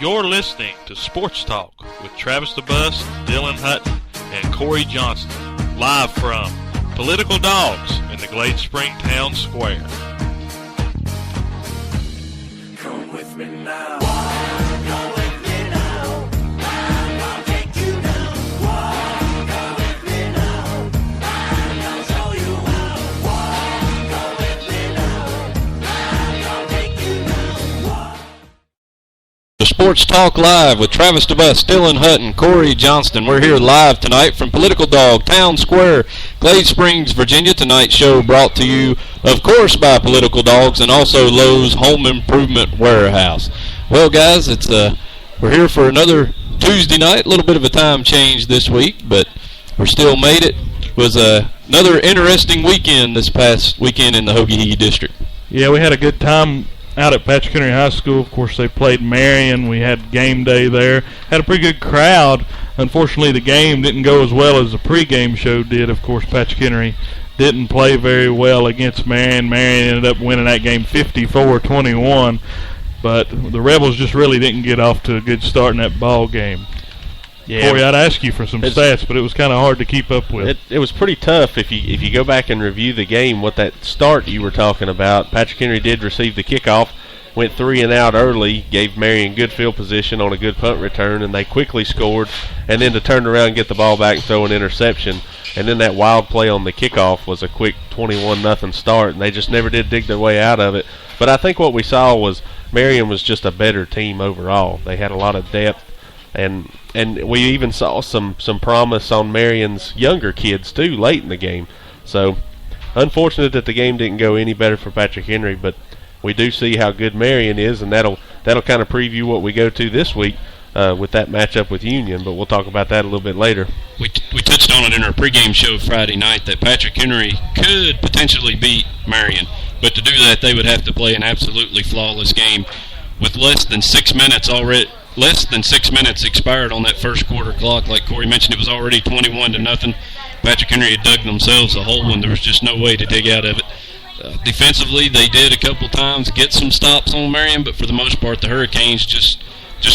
You're listening to Sports Talk with Travis DeBus, Dillon Hutton, and Cory Johnston, live from Political Dogs in the Glade Spring Town Square. Come with me now. Come with me now. I'll take you down. Come with me now. I'll show you how. Come with me now. I'll take you down. The Sports Talk Live with Travis DeBus, Dillon Hutton, Cory Johnston. We're here live tonight from Political Dog, Town Square, Glade Springs, Virginia. Tonight's show brought to you, of course, by Political Dogs and also Lowe's Home Improvement Warehouse. Well, guys, we're here for another Tuesday night. A little bit of a time change this week, but we still made it. It was another interesting weekend this past weekend in the Hoagie District. Yeah, we had a good time out at Patrick Henry High School. Of course, they played Marion. We had game day there. Had a pretty good crowd. Unfortunately, the game didn't go as well as the pregame show did. Of course, Patrick Henry didn't play very well against Marion. Marion ended up winning that game 54-21. But the Rebels just really didn't get off to a good start in that ball game. Yeah, Cory, I'd ask you for some stats, but it was kind of hard to keep up with. It was pretty tough if you go back and review the game, what that start you were talking about. Patrick Henry did receive the kickoff, went 3 and out early, gave Marion good field position on a good punt return, and they quickly scored, and then to turn around and get the ball back and throw an interception. And then that wild play on the kickoff was a quick 21-0 start, and they just never did dig their way out of it. But I think what we saw was Marion was just a better team overall. They had a lot of depth. And we even saw some promise on Marion's younger kids, too, late in the game. So, unfortunate that the game didn't go any better for Patrick Henry, but we do see how good Marion is, and that'll kind of preview what we go to this week with that matchup with Union, but we'll talk about that a little bit later. We touched on it in our pregame show Friday night that Patrick Henry could potentially beat Marion, but to do that, they would have to play an absolutely flawless game with less than 6 minutes expired on that first quarter clock. Like Cory mentioned, it was already 21-0. Patrick Henry had dug themselves a hole, and there was just no way to dig out of it. Defensively, they did a couple times get some stops on Marion, but for the most part, the Hurricanes just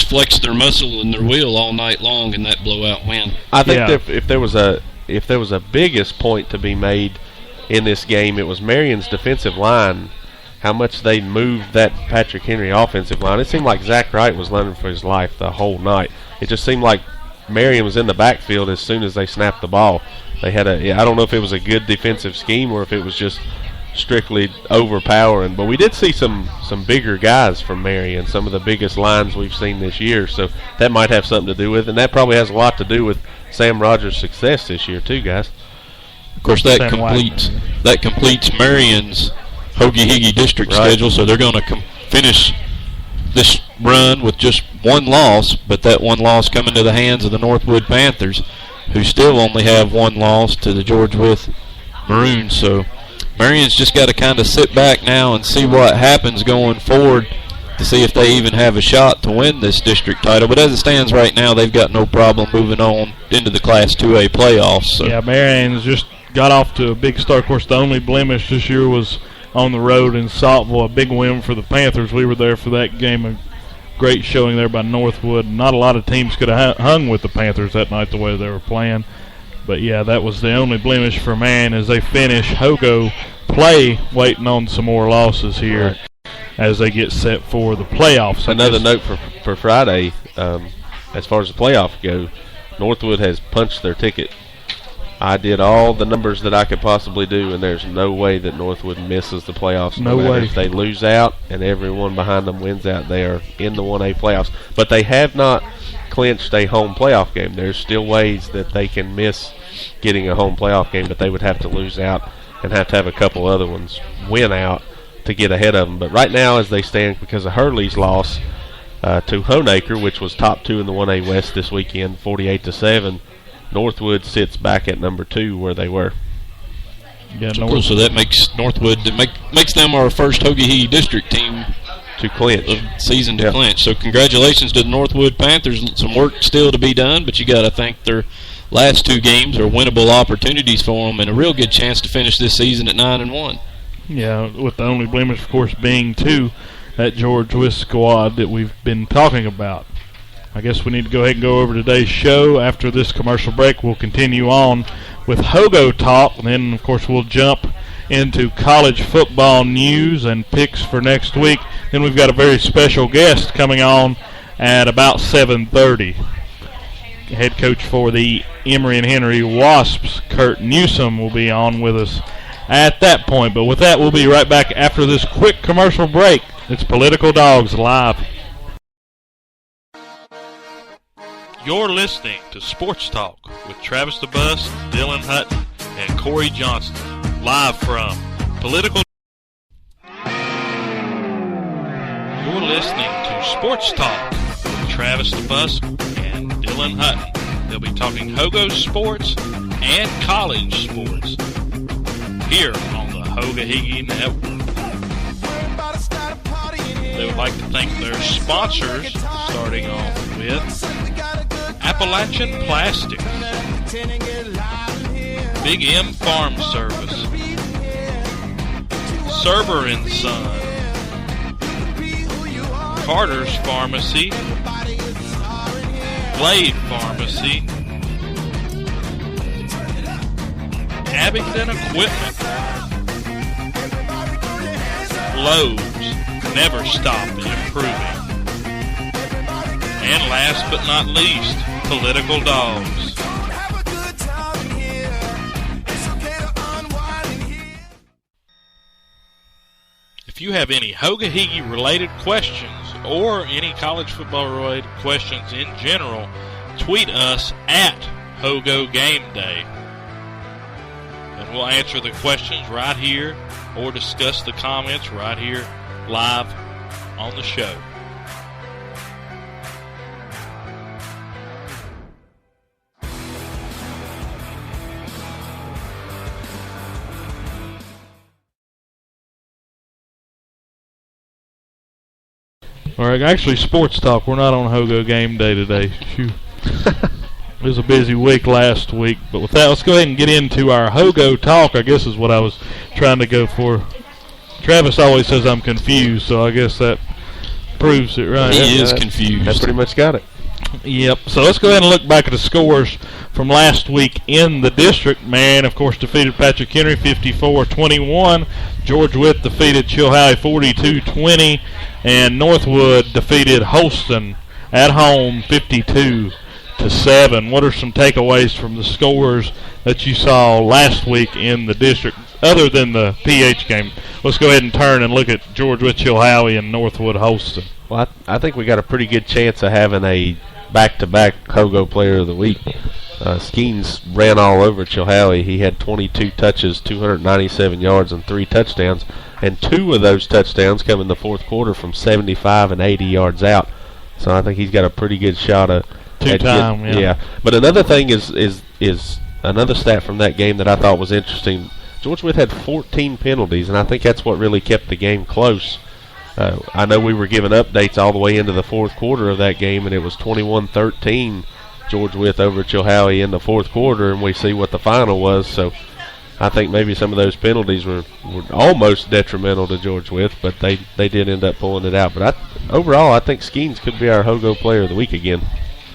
flexed their muscle and their wheel all night long in that blowout win. I think that if there was a biggest point to be made in this game, it was Marion's defensive line. How much they moved that Patrick Henry offensive line. It seemed like Zach Wright was running for his life the whole night. It just seemed like Marion was in the backfield as soon as they snapped the ball. They had I don't know if it was a good defensive scheme or if it was just strictly overpowering. But we did see some bigger guys from Marion, some of the biggest lines we've seen this year. So that might have something to do with it. And that probably has a lot to do with Sam Rogers' success this year too, guys. Of course, that completes Marion's Hoagie District schedule, so they're going to finish this run with just one loss, but that one loss coming to the hands of the Northwood Panthers, who still only have one loss to the George Wythe Maroons. So Marion's just got to kind of sit back now and see what happens going forward to see if they even have a shot to win this district title. But as it stands right now, they've got no problem moving on into the Class 2A playoffs. So. Yeah, Marion's just got off to a big start. Of course, the only blemish this year was on the road in Saltville, a big win for the Panthers. We were there for that game, a great showing there by Northwood. Not a lot of teams could have hung with the Panthers that night the way they were playing. But, yeah, that was the only blemish for Marion as they finish Hogo play, waiting on some more losses here as they get set for the playoffs. Another note for Friday, as far as the playoff go, Northwood has punched their ticket. I did all the numbers that I could possibly do, and there's no way that Northwood misses the playoffs. No way. If they lose out and everyone behind them wins out, they are in the 1A playoffs. But they have not clinched a home playoff game. There's still ways that they can miss getting a home playoff game, but they would have to lose out and have to have a couple other ones win out to get ahead of them. But right now, as they stand, because of Hurley's loss to Honaker, which was top 2 in the 1A West this weekend, 48-7, Northwood sits back at number 2 where they were. Yeah, so that makes Northwood makes them our first Hoagie District team to clinch of season to clinch. So congratulations to the Northwood Panthers. Some work still to be done, but you got to think their last 2 games are winnable opportunities for them and a real good chance to finish this season at 9-1. Yeah, with the only blemish, of course, being that George Wythe squad that we've been talking about. I guess we need to go ahead and go over today's show. After this commercial break, we'll continue on with Hogo Talk. And then, of course, we'll jump into college football news and picks for next week. Then we've got a very special guest coming on at about 7:30. Head coach for the Emory and Henry Wasps, Kurt Newsom, will be on with us at that point. But with that, we'll be right back after this quick commercial break. It's Political Dogs Live. You're listening to Sports Talk with Travis the Bus, Dillon Hutton, and Cory Johnston, live from Political. You're listening to Sports Talk with Travis the Bus and Dillon Hutton. They'll be talking Hogo sports and college sports here on the Hoga-Higgy Network. They would like to thank their sponsors, starting off with Appalachian Plastics, Big M Farm Service, Server & Son, Carter's Pharmacy, Blade Pharmacy, Abingdon Equipment, Lowe's, never stop improving. And last but not least, Political Dogs. If you have any Hoga-Higgy related questions or any college football related questions in general, tweet us at Hogo Game Day. And we'll answer the questions right here or discuss the comments right here live on the show. All right, actually, Sports Talk. We're not on Hogo Game Day today. Phew. It was a busy week last week. But with that, let's go ahead and get into our Hogo Talk, I guess is what I was trying to go for. Travis always says I'm confused, so I guess that proves it, right? He is confused. That's pretty much got it. Yep. So let's go ahead and look back at the scores from last week in the district. Man, of course, defeated Patrick Henry 54-21. George Wythe defeated Chilhowie 42-20. And Northwood defeated Holston at home 52-7. What are some takeaways from the scores that you saw last week in the district, other than the PH game? Let's go ahead and turn and look at George Wythe Chilhowie and Northwood Holston. Well, I think we got a pretty good chance of having a back-to-back Hogo Player of the Week. Skeens ran all over Chilhowie. He had 22 touches, 297 yards, and 3 touchdowns. And 2 of those touchdowns come in the fourth quarter from 75 and 80 yards out. So I think he's got a pretty good shot at Two-time, yeah. But another thing is another stat from that game that I thought was interesting. George Wythe had 14 penalties, and I think that's what really kept the game close. I know we were giving updates all the way into the fourth quarter of that game, and it was 21-13 George Wythe over Chilhowie in the fourth quarter, and we see what the final was. So I think maybe some of those penalties were almost detrimental to George Wythe, but they did end up pulling it out. But overall, I think Skeens could be our Hogo Player of the Week again.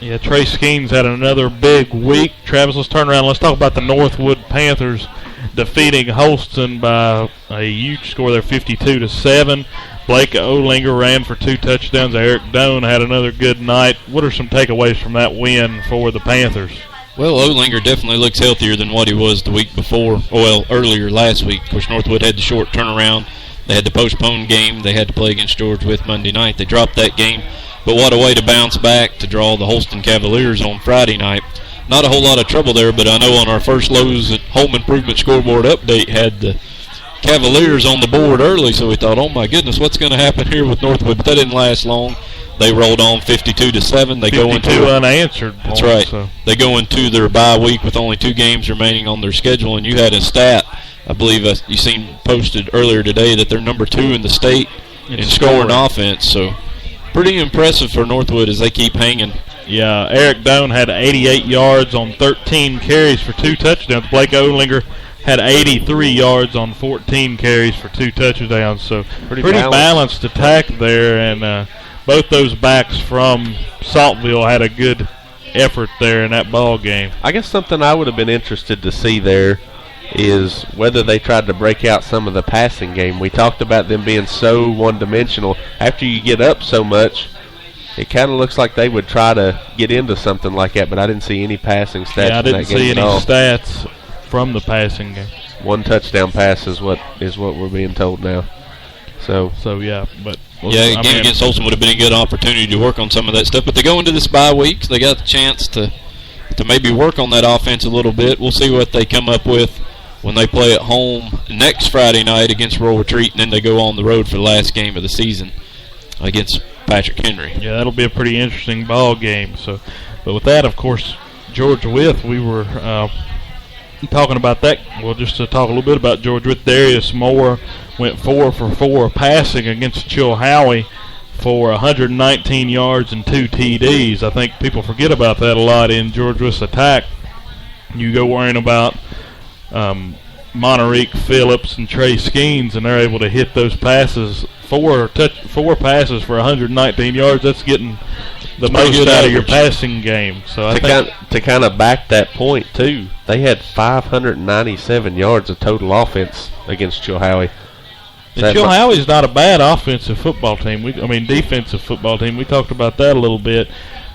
Yeah, Trey Skeens had another big week. Travis, let's turn around. Let's talk about the Northwood Panthers defeating Holston by a huge score there, 52-7. Blake Olinger ran for 2 touchdowns. Eric Doan had another good night. What are some takeaways from that win for the Panthers? Well, Olinger definitely looks healthier than what he was the week before. Well, earlier last week. Of course, Northwood had the short turnaround. They had the postponed game. They had to play against George Wythe Monday night. They dropped that game. But what a way to bounce back to draw the Holston Cavaliers on Friday night. Not a whole lot of trouble there, but I know on our first Lowe's at Home Improvement Scoreboard update had the Cavaliers on the board early, so we thought, oh my goodness, what's going to happen here with Northwood? But that didn't last long. They rolled on 52-7. They go into unanswered points. That's right. So. They go into their bye week with only 2 games remaining on their schedule, and you had a stat, I believe you seen posted earlier today, that they're number 2 in the state in scoring offense. So pretty impressive for Northwood as they keep hanging. Yeah, Eric Doan had 88 yards on 13 carries for 2 touchdowns. Blake Olinger had 83 yards on 14 carries for 2 touchdowns. So pretty balanced attack there. And both those backs from Saltville had a good effort there in that ball game. I guess something I would have been interested to see there is whether they tried to break out some of the passing game. We talked about them being so one-dimensional. After you get up so much, it kind of looks like they would try to get into something like that, but I didn't see any passing stats. Yeah, I didn't see any stats from the passing game. 1 touchdown pass is what we're being told now. So yeah, but game against Olson would have been a good opportunity to work on some of that stuff. But they go into this bye week, so they got the chance to maybe work on that offense a little bit. We'll see what they come up with when they play at home next Friday night against Rural Retreat, and then they go on the road for the last game of the season against Patrick Henry. Yeah, that'll be a pretty interesting ball game. So, but with that, of course, George Wythe, we were talking about that. Well, just to talk a little bit about George Wythe, Darius Moore went 4 for 4 passing against Chilhowie for 119 yards and 2 TDs. I think people forget about that a lot in George Wythe's attack. You go worrying about Monterique Phillips and Trey Skeens, and they're able to hit those passes. 4 passes for 119 yards. That's getting the most out of your passing game. So to kind of back that point too, they had 597 yards of total offense against Chilhowie. And Chilhowie's not a bad offensive football team. Defensive football team. We talked about that a little bit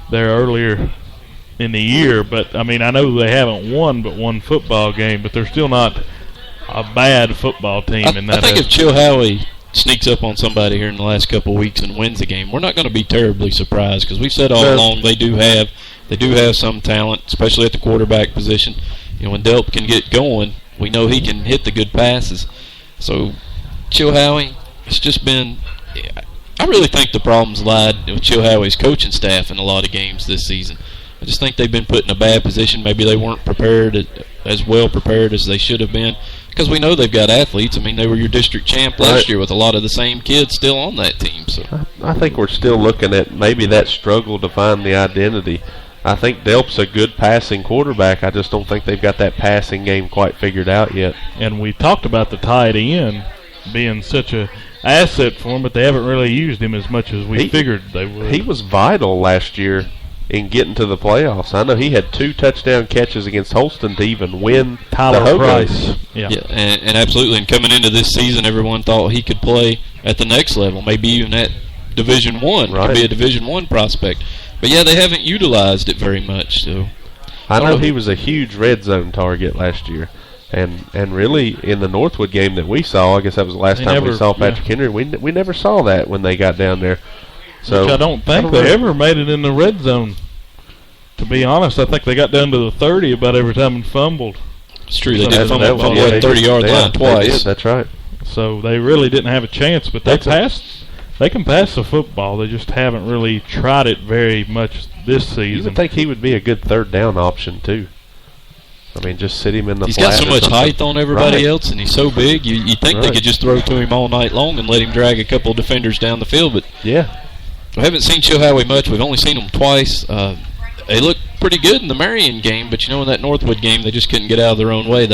there earlier in the year. But, I know they haven't won but one football game, but they're still not a bad football team. I think if Chilhowie sneaks up on somebody here in the last couple of weeks and wins the game, we're not going to be terribly surprised because we've said all along they do have some talent, especially at the quarterback position. When Delp can get going, we know he can hit the good passes. So Chilhowie, it's just been – I really think the problems lied with Chilhowie's coaching staff in a lot of games this season. I just think they've been put in a bad position. Maybe they weren't as well prepared as they should have been because we know they've got athletes. They were your district champ last year with a lot of the same kids still on that team. So I think we're still looking at maybe that struggle to find the identity. I think Delp's a good passing quarterback. I just don't think they've got that passing game quite figured out yet. And we talked about the tight end being such a asset for him, but they haven't really used him as much as we figured they would. He was vital last year in getting to the playoffs. I know he had 2 touchdown catches against Holston to even win Tyler Price. Yeah, and absolutely. And coming into this season, everyone thought he could play at the next level, maybe even at Division I. Right. Could be a Division I prospect. But, yeah, they haven't utilized it very much. So I know he was a huge red zone target last year. And really, in the Northwood game that we saw, I guess that was the last time we saw Patrick Henry, we never saw that when they got down there. So which I don't think they ever made it in the red zone. To be honest, I think they got down to the 30 about every time and fumbled. It's true, they did fumble at the 30-yard line twice. That's right. So they really didn't have a chance, but they can pass the football. They just haven't really tried it very much this season. You would think he would be a good third down option, too. Just sit him in the He's flat. He's got so much height on everybody else, and he's so big. You think they could just throw to him all night long and let him drag a couple of defenders down the field. But yeah, we haven't seen Chilhowie much. We've only seen them twice. They looked pretty good in the Marion game, but in that Northwood game, they just couldn't get out of their own way.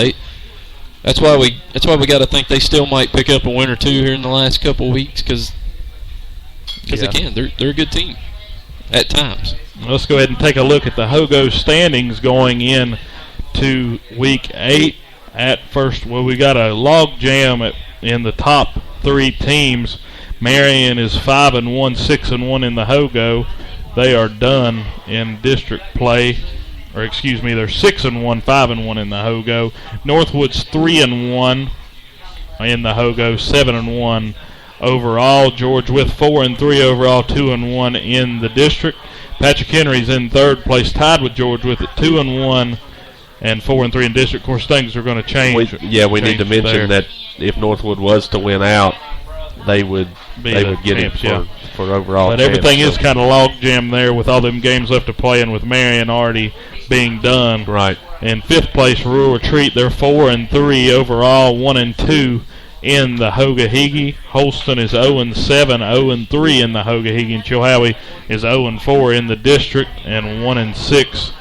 That's why we got to think they still might pick up a win or two here in the last couple of weeks because again, they're a good team at times. Let's go ahead and take a look at the Hogo standings going in to Week 8. At first, we got a log jam in the top 3 teams. Marion is 5-1, 6-1 in the Hogo. They are done in district play. They're 6-1, 5-1 in the Hogo. Northwood's 3-1 in the Hogo, 7-1 overall. George with 4-3 overall, 2-1 in the district. Patrick Henry's in third place, tied with George with it, 2-1 and 4-3 in district. Of course, things are going to change. We need to mention that if Northwood was to win out, they would get it for overall. But everything is kind of log jam there with all them games left to play and with Marion already being done. Right. In fifth place, Rural Retreat, they're 4-3 overall, 1-2 in the Hoga-Higgy. Holston is 0-7, 0-3 in the Hoga-Higgy, and Chilhowie is 0-4 in the district and 1-6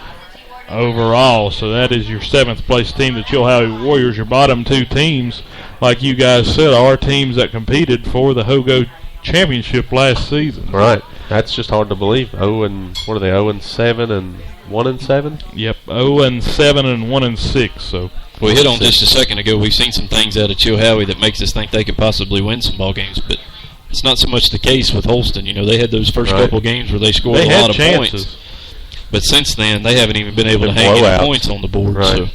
overall. So that is your 7th place team, the Chilhowie Warriors. Your bottom 2 teams, like you guys said, are teams that competed for the Hogo championship last season. Right. That's just hard to believe. 0 and what are they? 0 and 7 and 1 and 7. Yep, 0 and 7 and 1 and 6. So we hit on just a second ago. We've seen some things out of Chilhowie that makes us think they could possibly win some ball games, but it's not so much the case with Holston. You know, they had those first couple games where they scored a lot of points, but since then they haven't even been able to hang any points on the board. Right. So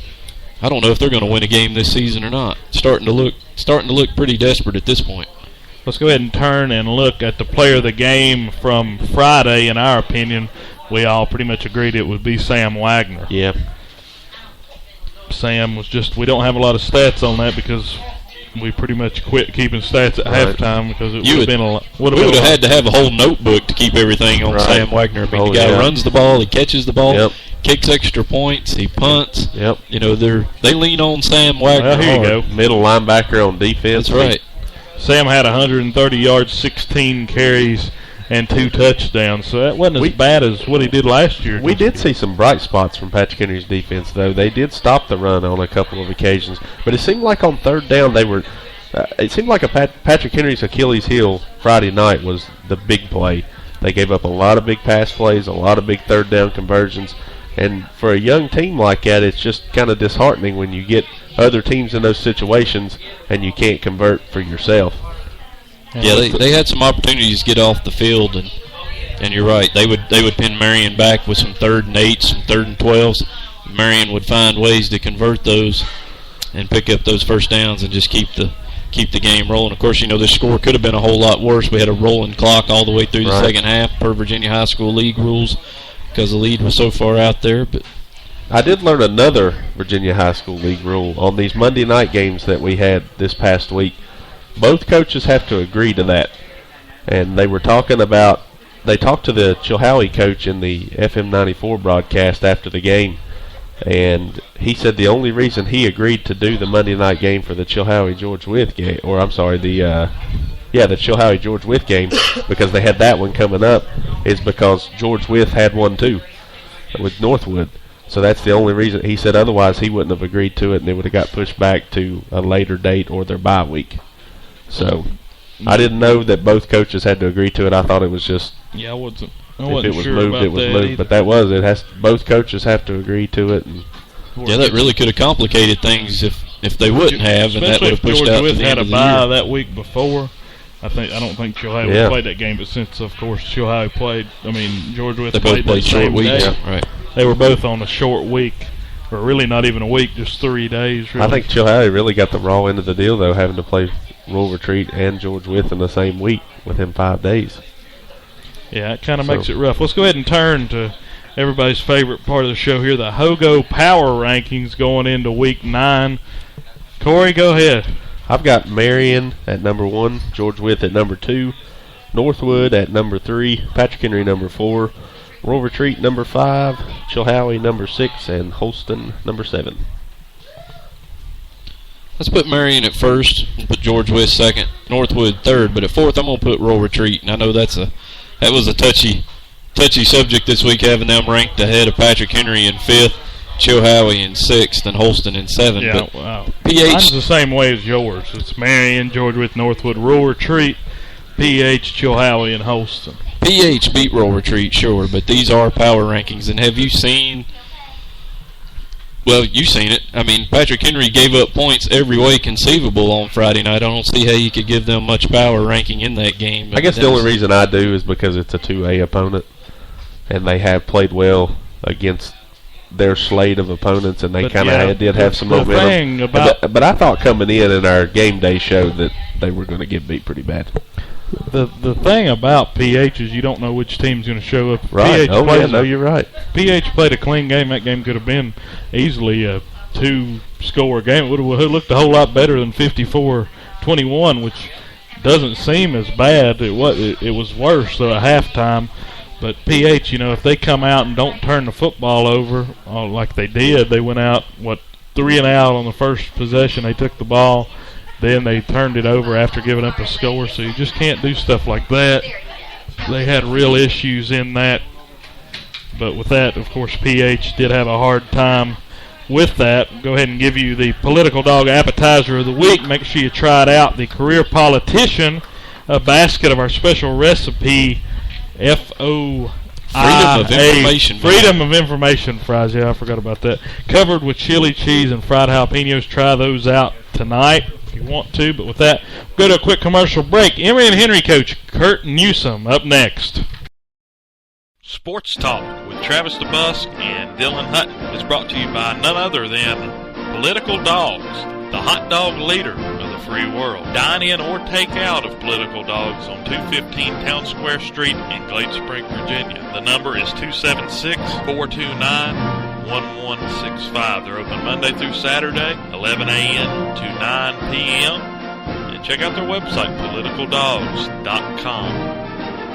I don't know if they're going to win a game this season or not. Starting to look pretty desperate at this point. Let's go ahead and turn and look at the player of the game from Friday. In our opinion, we all pretty much agreed it would be Sam Wagner. Yeah. Sam was just, we don't have a lot of stats on that because we pretty much quit keeping stats at halftime because it would have been a lot. We would have had to have a whole notebook to keep everything on Sam Wagner. I mean, the guy runs the ball, he catches the ball, kicks extra points, he punts. Yep. You know, they lean on Sam Wagner. Well, here you go. Middle linebacker on defense. That's right. Sam had 130 yards, 16 carries, and 2 touchdowns. So that wasn't as bad as what he did last year. We did see some bright spots from Patrick Henry's defense, though. They did stop the run on a couple of occasions, but it seemed like on third down they were. It seemed like Patrick Henry's Achilles heel Friday night was the big play. They gave up a lot of big pass plays, a lot of big third down conversions, and for a young team like that, it's just kind of disheartening when you get other teams in those situations and you can't convert for yourself. Yeah, they had some opportunities to get off the field, and you're right. They would pin Marion back with some 3rd and 8s, some 3rd and 12s. Marion would find ways to convert those and pick up those first downs and just keep the game rolling. Of course, you know, this score could have been a whole lot worse. We had a rolling clock all the way through the second half per Virginia High School League rules because the lead was so far out there. But I did learn another Virginia High School League rule on these Monday night games that we had this past week. Both coaches have to agree to that. And they talked to the Chilhowie coach in the FM 94 broadcast after the game, and he said the only reason he agreed to do the Monday night game for the Chilhowie George Wythe game, or I'm sorry, the Chilhowie George Wythe game, because they had that one coming up, is because George Wythe had one too with Northwood. So that's the only reason. He said otherwise he wouldn't have agreed to it, and it would have got pushed back to a later date or their bye week. So I didn't know that both coaches had to agree to it. I thought it was just if it was sure moved, it was moved. But that was it. Both coaches have to agree to it. And yeah, that really could have complicated things if they wouldn't have, and that would have pushed out to the end of the year. Had a bye that week before. I don't think Chilhowie would have played that game, but since of course Chilhowie played, George Wythe played that same day. Yeah, right. They were both on a short week, or really not even a week, just 3 days. Really. I think Chilhowie really got the raw end of the deal though, having to play Rural Retreat and George Wythe in the same week within 5 days. Yeah, it kind of makes it rough. Let's go ahead and turn to everybody's favorite part of the show here, the Hogo Power Rankings going into Week 9. Corey, go ahead. I've got Marion at number 1, George Wythe at number 2, Northwood at number 3, Patrick Henry number 4, Rural Retreat number 5, Chilhowie number 6, and Holston number 7. Let's put Marion at first and put George Wythe second, Northwood third, but at fourth I'm going to put Rural Retreat. And I know that was a touchy subject this week, having them ranked ahead of Patrick Henry in 5th, Chilhowie in 6th, and Holston in 7th. Yeah, but mine's the same way as yours. It's Marion, George Wythe, Northwood, Rural Retreat, PH, Chilhowie, and Holston. PH beat Rural Retreat, sure, but these are power rankings. And have you seen... Well, you've seen it. Patrick Henry gave up points every way conceivable on Friday night. I don't see how you could give them much power ranking in that game. I guess the only reason I do is because it's a 2A opponent, and they have played well against their slate of opponents, and they kind of did have some momentum. But I thought coming in our game day show that they were going to get beat pretty bad. The thing about PH is you don't know which team's going to show up. Right. You're right. PH played a clean game. That game could have been easily a 2-score game. It would have looked a whole lot better than 54-21, which doesn't seem as bad. It was worse at halftime. But PH, if they come out and don't turn the football over like they did, they went out 3 and out on the first possession. They took the ball. Then they turned it over after giving up a score, so you just can't do stuff like that. They had real issues in that. But with that, of course, PH did have a hard time with that. Go ahead and give you the Political Dog Appetizer of the Week. Make sure you try it out. The Career Politician, a basket of our special recipe FOIA. Freedom of Information. Freedom of Information fries. Yeah, I forgot about that. Covered with chili cheese and fried jalapenos. Try those out tonight if you want to. But with that, go to a quick commercial break. Emory and Henry coach Kurt Newsom up next. Sports Talk with Travis DeBusk and Dylan Hutton is brought to you by none other than Political Dogs, the hot dog leader of the free world. Dine in or take out of Political Dogs on 215 Town Square Street in Glade Spring, Virginia. The number is 276-429-1165. They're open Monday through Saturday, 11 a.m. to 9 p.m. And check out their website, politicaldogs.com.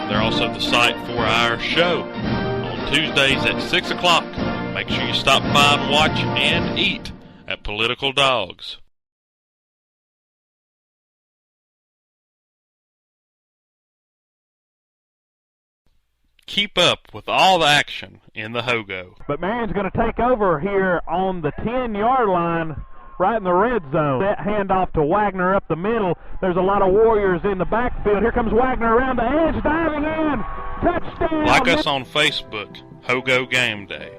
They're also the site for our show on Tuesdays at 6 o'clock. Make sure you stop by and watch and eat at Political Dogs. Keep up with all the action in the Hogo. But Marion's going to take over here on the 10-yard line, right in the red zone. That handoff to Wagner up the middle. There's a lot of Warriors in the backfield. Here comes Wagner around the edge, diving in. Touchdown! Like us on Facebook, Hogo Game Day.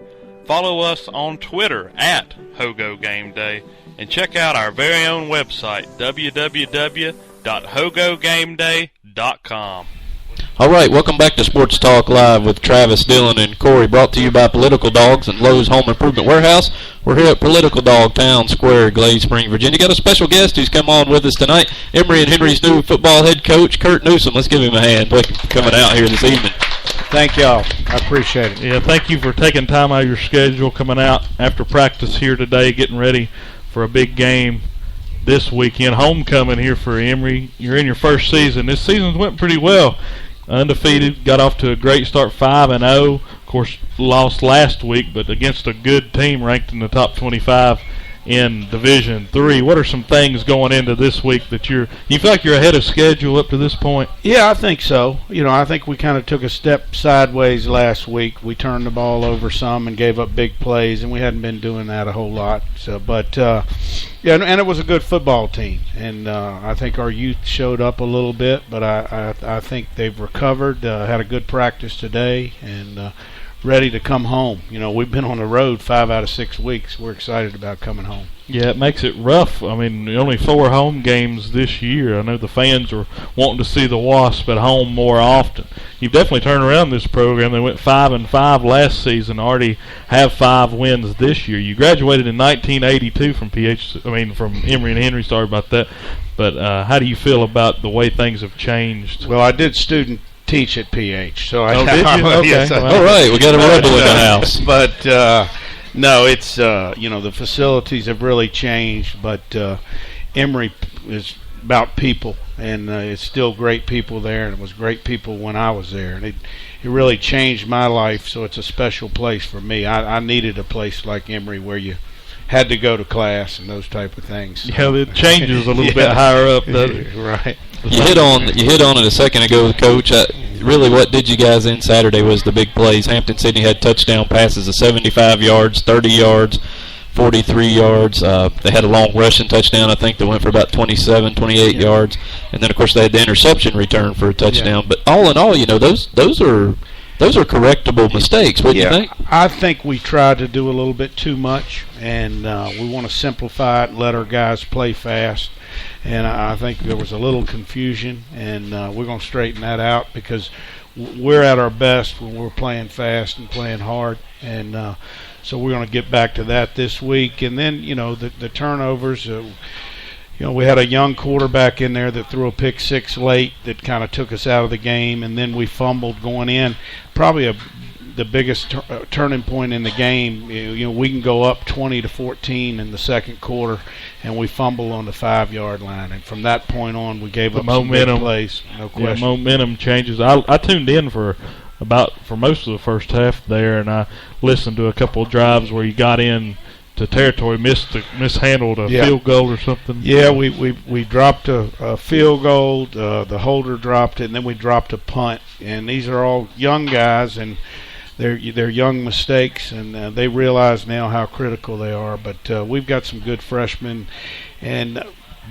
Follow us on Twitter at Hogo Game Day. And check out our very own website, www.hogogameday.com. All right, welcome back to Sports Talk Live with Travis, Dillon, and Cory, brought to you by Political Dogs and Lowe's Home Improvement Warehouse. We're here at Political Dog Town Square, Glade Spring, Virginia. Got a special guest who's come on with us tonight, Emory and Henry's new football head coach, Kurt Newsom. Let's give him a hand for coming out here this evening. Thank y'all. I appreciate it. Yeah, thank you for taking time out of your schedule, coming out after practice here today, getting ready for a big game this weekend. Homecoming here for Emory. You're in your first season. This season went pretty well. Undefeated, got off to a great start, 5-0. Of course, lost last week, but against a good team ranked in the top 25 in Division III. What are some things going into this week that you feel like you're ahead of schedule up to this point? Yeah, I think so. You know, I think we kind of took a step sideways last week. We turned the ball over some and gave up big plays, and we hadn't been doing that a whole lot. So, but yeah, and it was a good football team, and I think our youth showed up a little bit, but I think they've recovered. Had a good practice today, and ready to come home. You know, we've been on the road 5 out of 6 weeks. We're excited about coming home. Yeah, it makes it rough. I mean, only 4 home games this year. I know the fans are wanting to see the Wasp at home more often. You've definitely turned around this program. They went 5-5 last season, already have 5 wins this year. You graduated in 1982 from from Emory and Henry. Sorry about that. But how do you feel about the way things have changed? Well, I did student teach at PH, so did you? Okay. Yes, Wow. All right, we got a rebel in the house. But no, it's the facilities have really changed, but Emory is about people, and it's still great people there, and it was great people when I was there, and it really changed my life. So it's a special place for me. I needed a place like Emory where you had to go to class and those type of things. So. Yeah, it changes a little bit higher up, doesn't it? Right. You hit on it a second ago, Coach. Really, what did you guys in Saturday was the big plays. Hampton-Sydney had touchdown passes of 75 yards, 30 yards, 43 yards. They had a long rushing touchdown, I think, that went for about 27, 28 yards. And then, of course, they had the interception return for a touchdown. Yeah. But all in all, those are correctable mistakes. What do you think? I think we tried to do a little bit too much, and we want to simplify it and let our guys play fast. And I think there was a little confusion, and we're going to straighten that out because we're at our best when we're playing fast and playing hard. And so we're going to get back to that this week. And then, the turnovers. We had a young quarterback in there that threw a pick six late that kind of took us out of the game, and then we fumbled going in. Probably the biggest turning point in the game. We can go up 20-14 in the second quarter, and we fumble on the 5-yard line. And from that point on, we gave up some big plays. No question. Yeah, momentum changes. I tuned in for most of the first half there, and I listened to a couple of drives where you got in to territory, mishandled a field goal or something. Yeah, we dropped a field goal. The holder dropped it, and then we dropped a punt. And these are all young guys, and they're young mistakes, and they realize now how critical they are. But we've got some good freshmen, and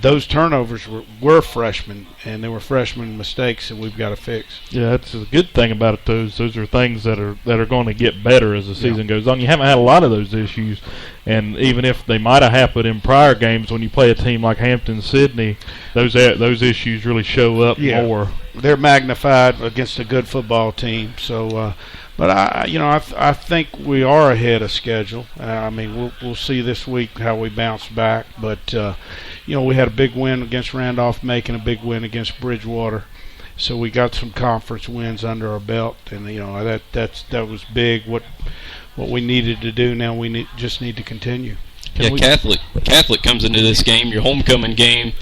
those turnovers were freshmen, and they were freshman mistakes that we've got to fix. Yeah, that's a good thing about it. Those are things that are going to get better as the season goes on. You haven't had a lot of those issues, and even if they might have happened in prior games, when you play a team like Hampton-Sydney, those issues really show up more. They're magnified against a good football team. So, but I think we are ahead of schedule. I mean, we'll see this week how we bounce back, but. We had a big win against Randolph-Macon, a big win against Bridgewater, so we got some conference wins under our belt, and that was big. What we needed to do now, we just need to continue. Catholic comes into this game, your homecoming game.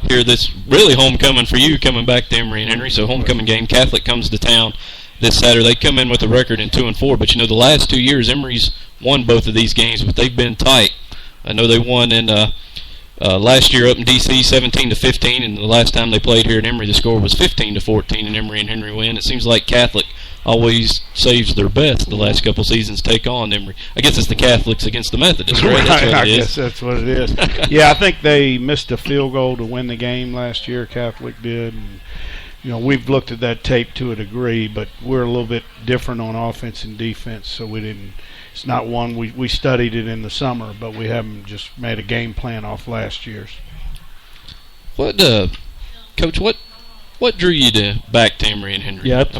Here, this really homecoming for you, coming back to Emory and Henry. So homecoming game, Catholic comes to town this Saturday. They come in with a record in 2-4, but the last 2 years Emory's won both of these games, but they've been tight. I know they won in. Last year up in D.C., 17-15, and the last time they played here at Emory, the score was 15-14, and Emory and Henry win. It seems like Catholic always saves their best the last couple seasons take on Emory. I guess it's the Catholics against the Methodists, right? That's what I guess that's what it is. Yeah, I think they missed a field goal to win the game last year, Catholic did. And, we've looked at that tape to a degree, but we're a little bit different on offense and defense, so we didn't. It's not one we studied it in the summer, but we haven't just made a game plan off last year's. What, Coach? What drew you back to Emory and Henry? Yeah, that's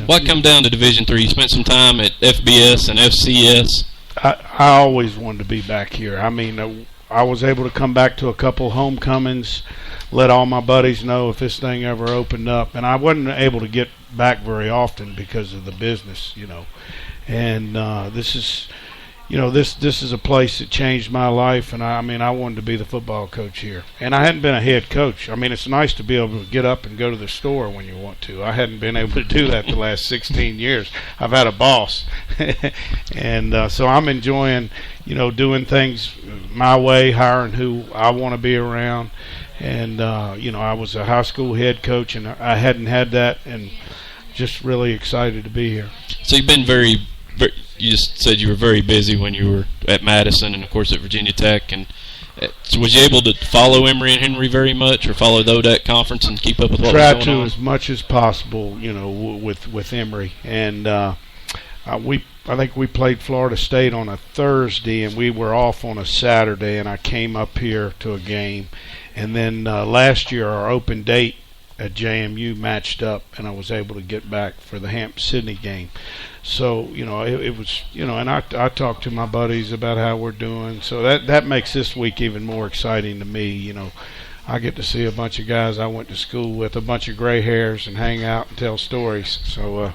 why come down to Division III? You spent some time at FBS and FCS. I always wanted to be back here. I mean, I was able to come back to a couple homecomings, let all my buddies know if this thing ever opened up, and I wasn't able to get back very often because of the business, And this is a place that changed my life, and I wanted to be the football coach here. And I hadn't been a head coach. I mean, it's nice to be able to get up and go to the store when you want to. I hadn't been able to do that the last 16 years. I've had a boss. And so I'm enjoying, doing things my way, hiring who I want to be around. And, I was a high school head coach, and I hadn't had that, and just really excited to be here. So you've been you just said you were very busy when you were at Madison and, of course, at Virginia Tech. And so was you able to follow Emory and Henry very much, or follow the ODAC conference and keep up with what was going on? Try to as much as possible, with Emory. And I think we played Florida State on a Thursday, and we were off on a Saturday, and I came up here to a game. And then last year our open date at JMU matched up, and I was able to get back for the Hampton-Sydney game. So, it was, and I talked to my buddies about how we're doing. So that makes this week even more exciting to me. I get to see a bunch of guys I went to school with, a bunch of gray hairs, and hang out and tell stories. So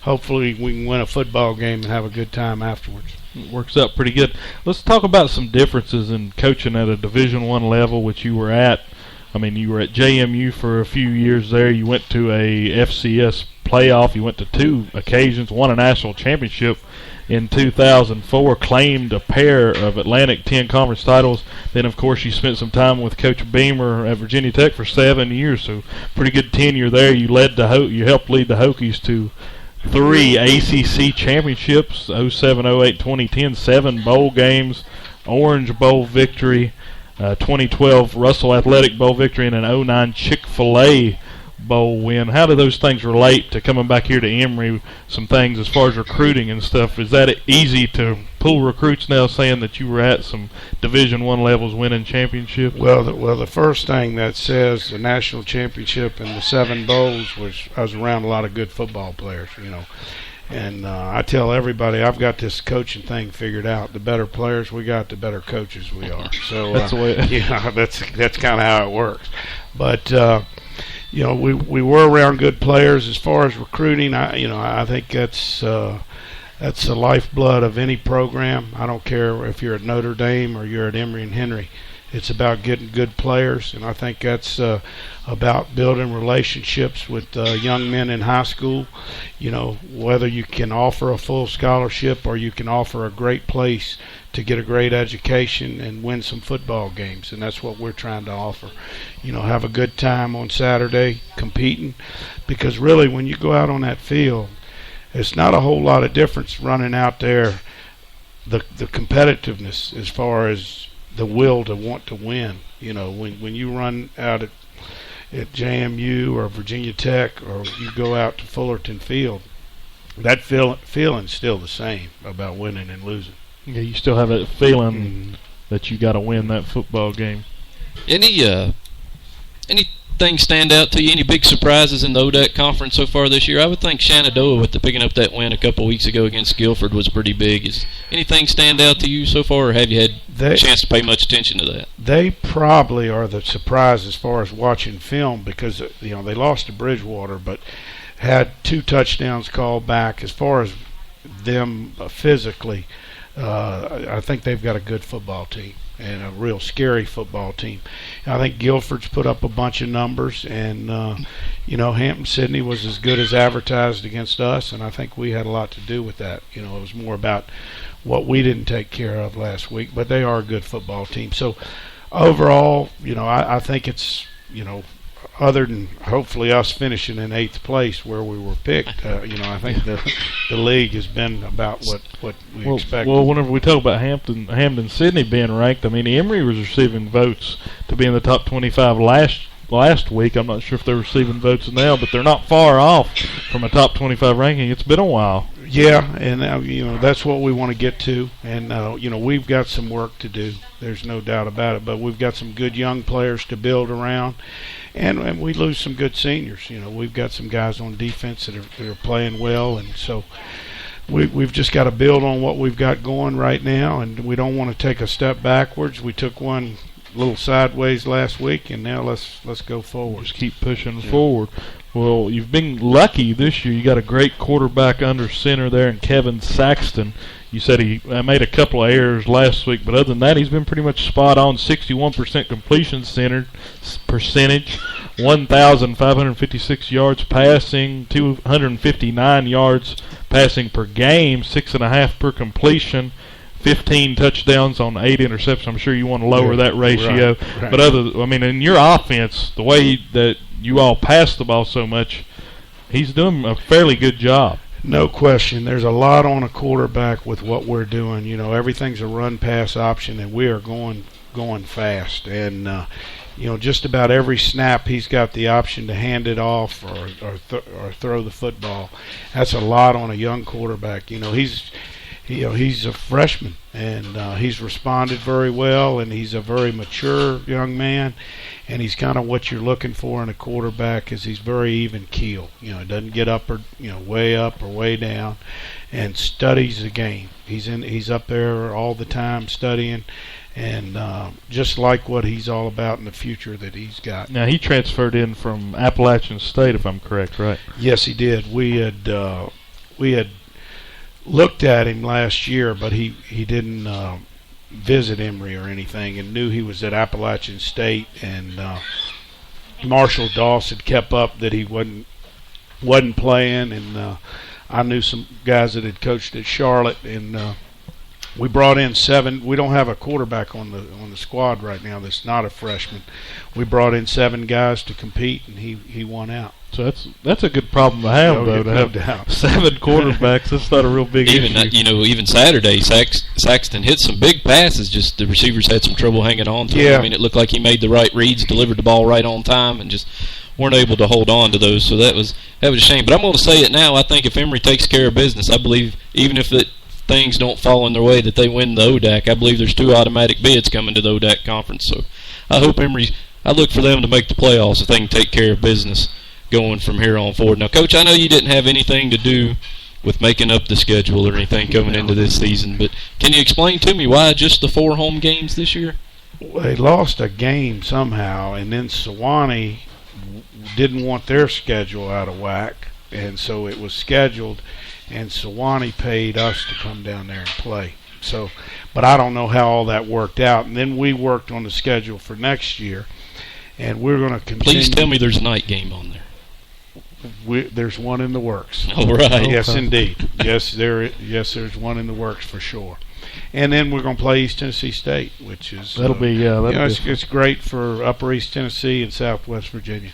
hopefully we can win a football game and have a good time afterwards. It works out pretty good. Let's talk about some differences in coaching at a Division I level, which you were at. I mean, you were at JMU for a few years there. You went to a FCS playoff. You went to 2 occasions, won a national championship in 2004, claimed a pair of Atlantic 10 conference titles. Then, of course, you spent some time with Coach Beamer at Virginia Tech for 7 years, so pretty good tenure there. You helped lead the Hokies to 3 ACC championships, 07, 08, 2010, 7 bowl games, Orange Bowl victory, 2012 Russell Athletic Bowl victory, and an 09 Chick-fil-A Bowl win. How do those things relate to coming back here to Emory? Some things as far as recruiting and stuff. Is that easy to pull recruits now, saying that you were at some Division I levels winning championships? Well, the first thing that says the national championship and the 7 bowls was I was around a lot of good football players, And I tell everybody I've got this coaching thing figured out. The better players we got, the better coaches we are. So that's the way. That's kind of how it works. But we were around good players. As far as recruiting, I think that's the lifeblood of any program. I don't care if you're at Notre Dame or you're at Emory and Henry. It's about getting good players, and I think that's about building relationships with young men in high school. Whether you can offer a full scholarship or you can offer a great place to get a great education and win some football games, and that's what we're trying to offer. Have a good time on Saturday competing, because really when you go out on that field, it's not a whole lot of difference running out there. The competitiveness as far as the will to want to win. You know, when you run out at JMU or Virginia Tech, or you go out to Fullerton Field, that feeling's still the same about winning and losing. Yeah, you still have that feeling that you got to win that football game. Anything stand out to you? Any big surprises in the ODAC conference so far this year? I would think Shenandoah, with picking up that win a couple weeks ago against Guilford, was pretty big. Is anything stand out to you so far, or have you had a chance to pay much attention to that? They probably are the surprise as far as watching film, because they lost to Bridgewater, but had 2 touchdowns called back. As far as them physically, I think they've got a good football team and a real scary football team. I think Guilford's put up a bunch of numbers, and Hampton-Sydney was as good as advertised against us, and I think we had a lot to do with that. It was more about what we didn't take care of last week, but they are a good football team. So overall, I think it's, other than hopefully us finishing in 8th place where we were picked, I think the league has been about what we expected. Well, whenever we talk about Hampton-Sydney being ranked, I mean, Emory was receiving votes to be in the top 25 last week. I'm not sure if they're receiving votes now, but they're not far off from a top 25 ranking. It's been a while. Yeah, and that's what we want to get to, and we've got some work to do. There's no doubt about it, but we've got some good young players to build around, and we lose some good seniors. We've got some guys on defense that are playing well, and so we've just got to build on what we've got going right now, and we don't want to take a step backwards. We took one little sideways last week, and now let's go forward. Just keep pushing forward. Well, you've been lucky this year. You got a great quarterback under center there in Kevin Saxton. You said he made a couple of errors last week, but other than that, he's been pretty much spot on. 61% completion percentage, 1,556 yards passing, 259 yards passing per game, 6.5 per completion. 15 touchdowns on 8 interceptions. I'm sure you want to lower that ratio. Right. But in your offense, the way that you all pass the ball so much, he's doing a fairly good job. No question. There's a lot on a quarterback with what we're doing. Everything's a run-pass option, and we are going fast. And, just about every snap he's got the option to hand it off or throw the football. That's a lot on a young quarterback. He's a freshman, and he's responded very well, and he's a very mature young man, and he's kind of what you're looking for in a quarterback. Is he's very even keel. Doesn't get up or way up or way down, and studies the game. He's up there all the time studying, and just like what he's all about in the future that he's got. Now, he transferred in from Appalachian State, if I'm correct, right? Yes, he did. We had looked at him last year, but he didn't visit Emory or anything, and knew he was at Appalachian State, and Marshall Doss had kept up that he wasn't playing, and I knew some guys that had coached at Charlotte, and we brought in 7. We don't have a quarterback on the squad right now that's not a freshman. We brought in 7 guys to compete, and he won out. So that's a good problem to have, though, to have 7 quarterbacks. That's not a real big issue. Even Saturday, Saxton hit some bbig passes. Just the receivers had some trouble hanging on to him. I mean, it looked like he made the right reads, delivered the ball right on time, and just weren't able to hold on to those. So that was a shame. But I'm going to say it now. I think if Emory takes care of business, I believe even if things don't fall in their way that they win the ODAC, I believe there's 2 automatic bids coming to the ODAC conference. So I hope I look for them to make the playoffs if they can take care of business going from here on forward. Now, Coach, I know you didn't have anything to do with making up the schedule or anything coming into this season, but can you explain to me why just the 4 home games this year? Well, they lost a game somehow, and then Sewanee didn't want their schedule out of whack, and so it was scheduled, and Sewanee paid us to come down there and play. So, but I don't know how all that worked out. And then we worked on the schedule for next year, and we're going to continue. Please tell me there's a night game on there. There's one in the works. All right. Yes, indeed. Yes, there's one in the works for sure. And then we're going to play East Tennessee State, which is it's great for Upper East Tennessee and Southwest Virginia.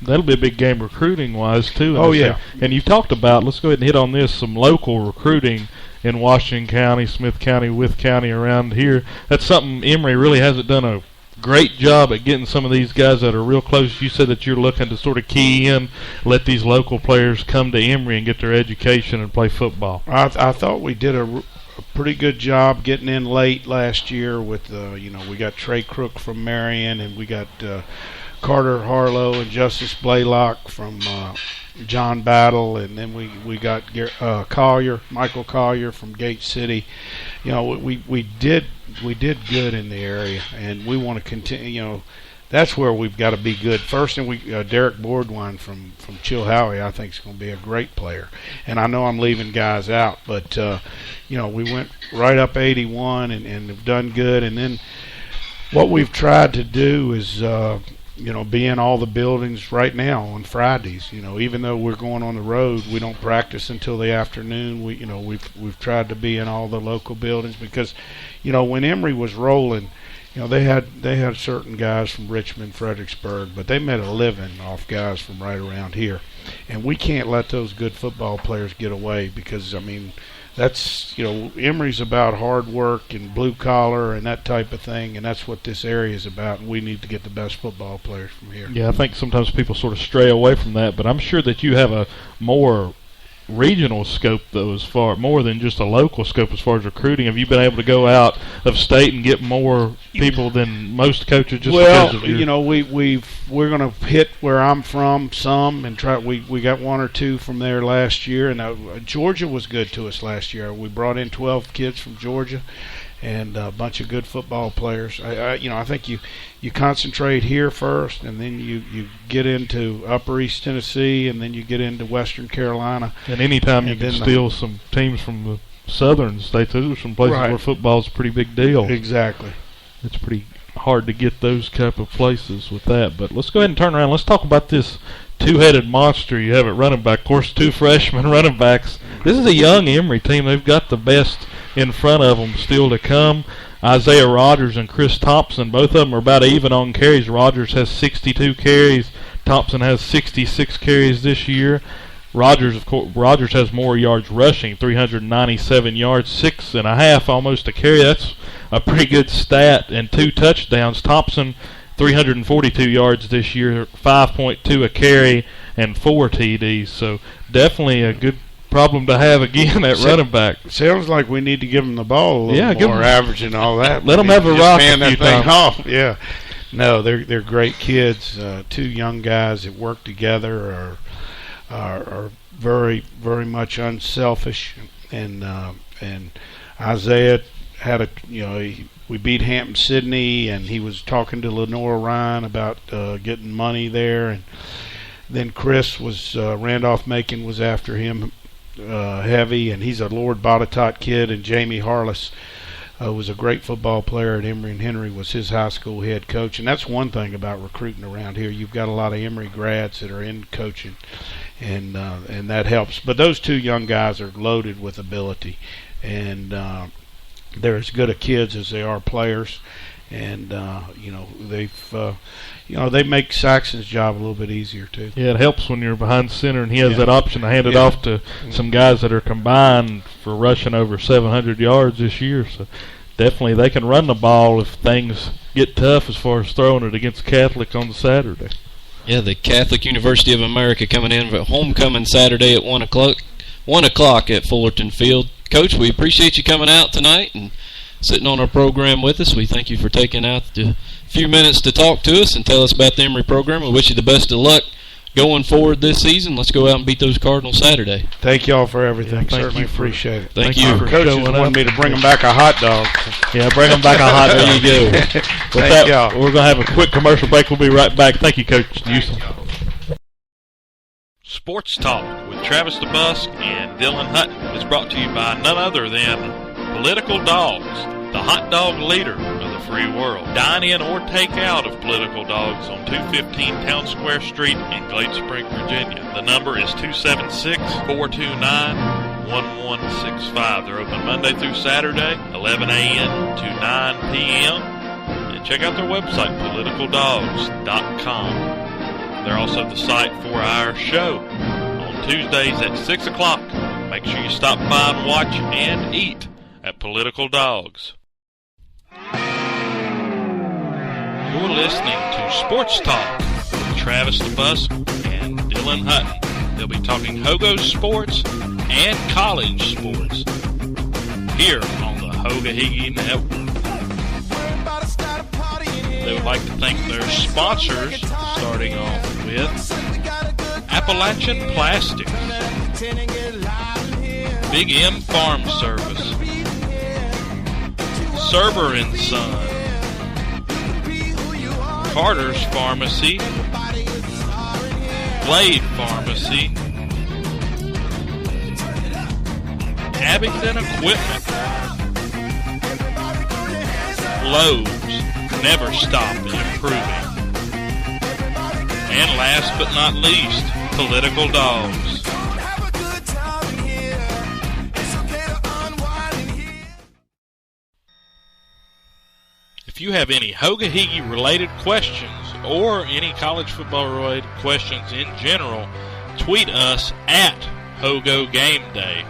That'll be a big game recruiting-wise, too. Oh, yeah. And you've talked about, let's go ahead and hit on this, some local recruiting in Washington County, Smith County, Wythe County, around here. That's something Emory really hasn't done a great job at getting some of these guys that are real close. You said that you're looking to sort of key in, let these local players come to Emory and get their education and play football. I thought we did a pretty good job getting in late last year with, we got Trey Crook from Marion, and we got Carter Harlow and Justice Blaylock from John Battle, and then we got Michael Collier from Gate City. We did good in the area, and we want to continue. That's where we've got to be good first. And Derek Boardwine from Chilhowie, I think, is going to be a great player. And I know I'm leaving guys out, but we went right up 81 and have done good. And then what we've tried to do is be in all the buildings right now on Fridays. Even though we're going on the road, we don't practice until the afternoon. We've tried to be in all the local buildings because, when Emory was rolling, they had certain guys from Richmond, Fredericksburg, but they made a living off guys from right around here, and we can't let those good football players get away because that's Emory's about hard work and blue collar and that type of thing, and that's what this area is about. And we need to get the best football players from here. Yeah, I think sometimes people sort of stray away from that, but I'm sure that you have a more regional scope, though, more than just a local scope as far as recruiting. Have you been able to go out of state and get more people than most coaches? We're going to hit where I'm from some and try. We got one or two from there last year, and Georgia was good to us last year. We brought in 12 kids from Georgia and a bunch of good football players. I think you concentrate here first, and then you get into Upper East Tennessee, and then you get into Western Carolina. And anytime you can steal some teams from the southern states, those are some places where football's a pretty big deal. Exactly. It's pretty hard to get those type of places with that. But let's go ahead and turn around. Let's talk about this two-headed monster you have at running back. Of course, two freshman running backs. This is a young Emory team. They've got the best in front of them still to come. Isaiah Rogers and Chris Thompson, both of them are about even on carries. Rogers has 62 carries. Thompson has 66 carries this year. Rogers has more yards rushing, 397 yards, 6.5 almost a carry. That's a pretty good stat, and 2 touchdowns. Thompson, 342 yards this year, 5.2 a carry, and 4 TDs. So definitely a good problem to have again at running back. Sounds like we need to give them the ball a little more average and all that. Let them have a rock a few times. Off. Yeah. No, they're great kids. 2 young guys that work together are very, very much unselfish. And Isaiah had we beat Hampton Sydney, and he was talking to Lenore Ryan about getting money there. And then Chris was Randolph-Macon was after him heavy, and he's a Lord Botetourt kid. And Jamie Harless was a great football player at Emory, and Henry was his high school head coach. And that's one thing about recruiting around here. You've got a lot of Emory grads that are in coaching, and that helps. But those 2 young guys are loaded with ability, and they're as good a kids as they are players. And they make Saxon's job a little bit easier too. Yeah, it helps when you're behind center and he has that option to hand it off to some guys that are combined for rushing over 700 yards this year. So definitely they can run the ball if things get tough as far as throwing it against Catholic on Saturday. Yeah, the Catholic University of America coming in for homecoming Saturday at 1 o'clock at Fullerton Field. Coach, we appreciate you coming out tonight and sitting on our program with us. We thank you for taking out the few minutes to talk to us and tell us about the Emory program. We wish you the best of luck going forward this season. Let's go out and beat those Cardinals Saturday. Thank you all for everything. Certainly appreciate it. Thank you. For coaches wanted me to bring them back a hot dog. Yeah, bring them back a hot dog. There you go. Thank y'all. We're going to have a quick commercial break. We'll be right back. Thank you, Coach Newsom. Sports Talk with Travis DeBusk and Dylan Hutton is brought to you by none other than Political Dogs, the hot dog leader of the free world. Dine in or take out of Political Dogs on 215 Town Square Street in Glade Spring, Virginia. The number is 276-429-1165. They're open Monday through Saturday, 11 a.m. to 9 p.m. And check out their website, politicaldogs.com. They're also the site for our show on Tuesdays at 6 o'clock. Make sure you stop by and watch and eat at Political Dogs. You're listening to Sports Talk with Travis the Bus and Dillon Hutton. They'll be talking Hogo sports and college sports here on the Hoga Network. They would like to thank their sponsors, starting off with Appalachian Plastics, Big M Farm Service, Server & Son, Carter's Pharmacy, Blade Pharmacy, Abingdon Equipment, Lowe's, never stop improving. And last but not least, Political Dogs. If you have any Hoga Higgy related questions or any college football related questions in general, tweet us at Hogo Game Day.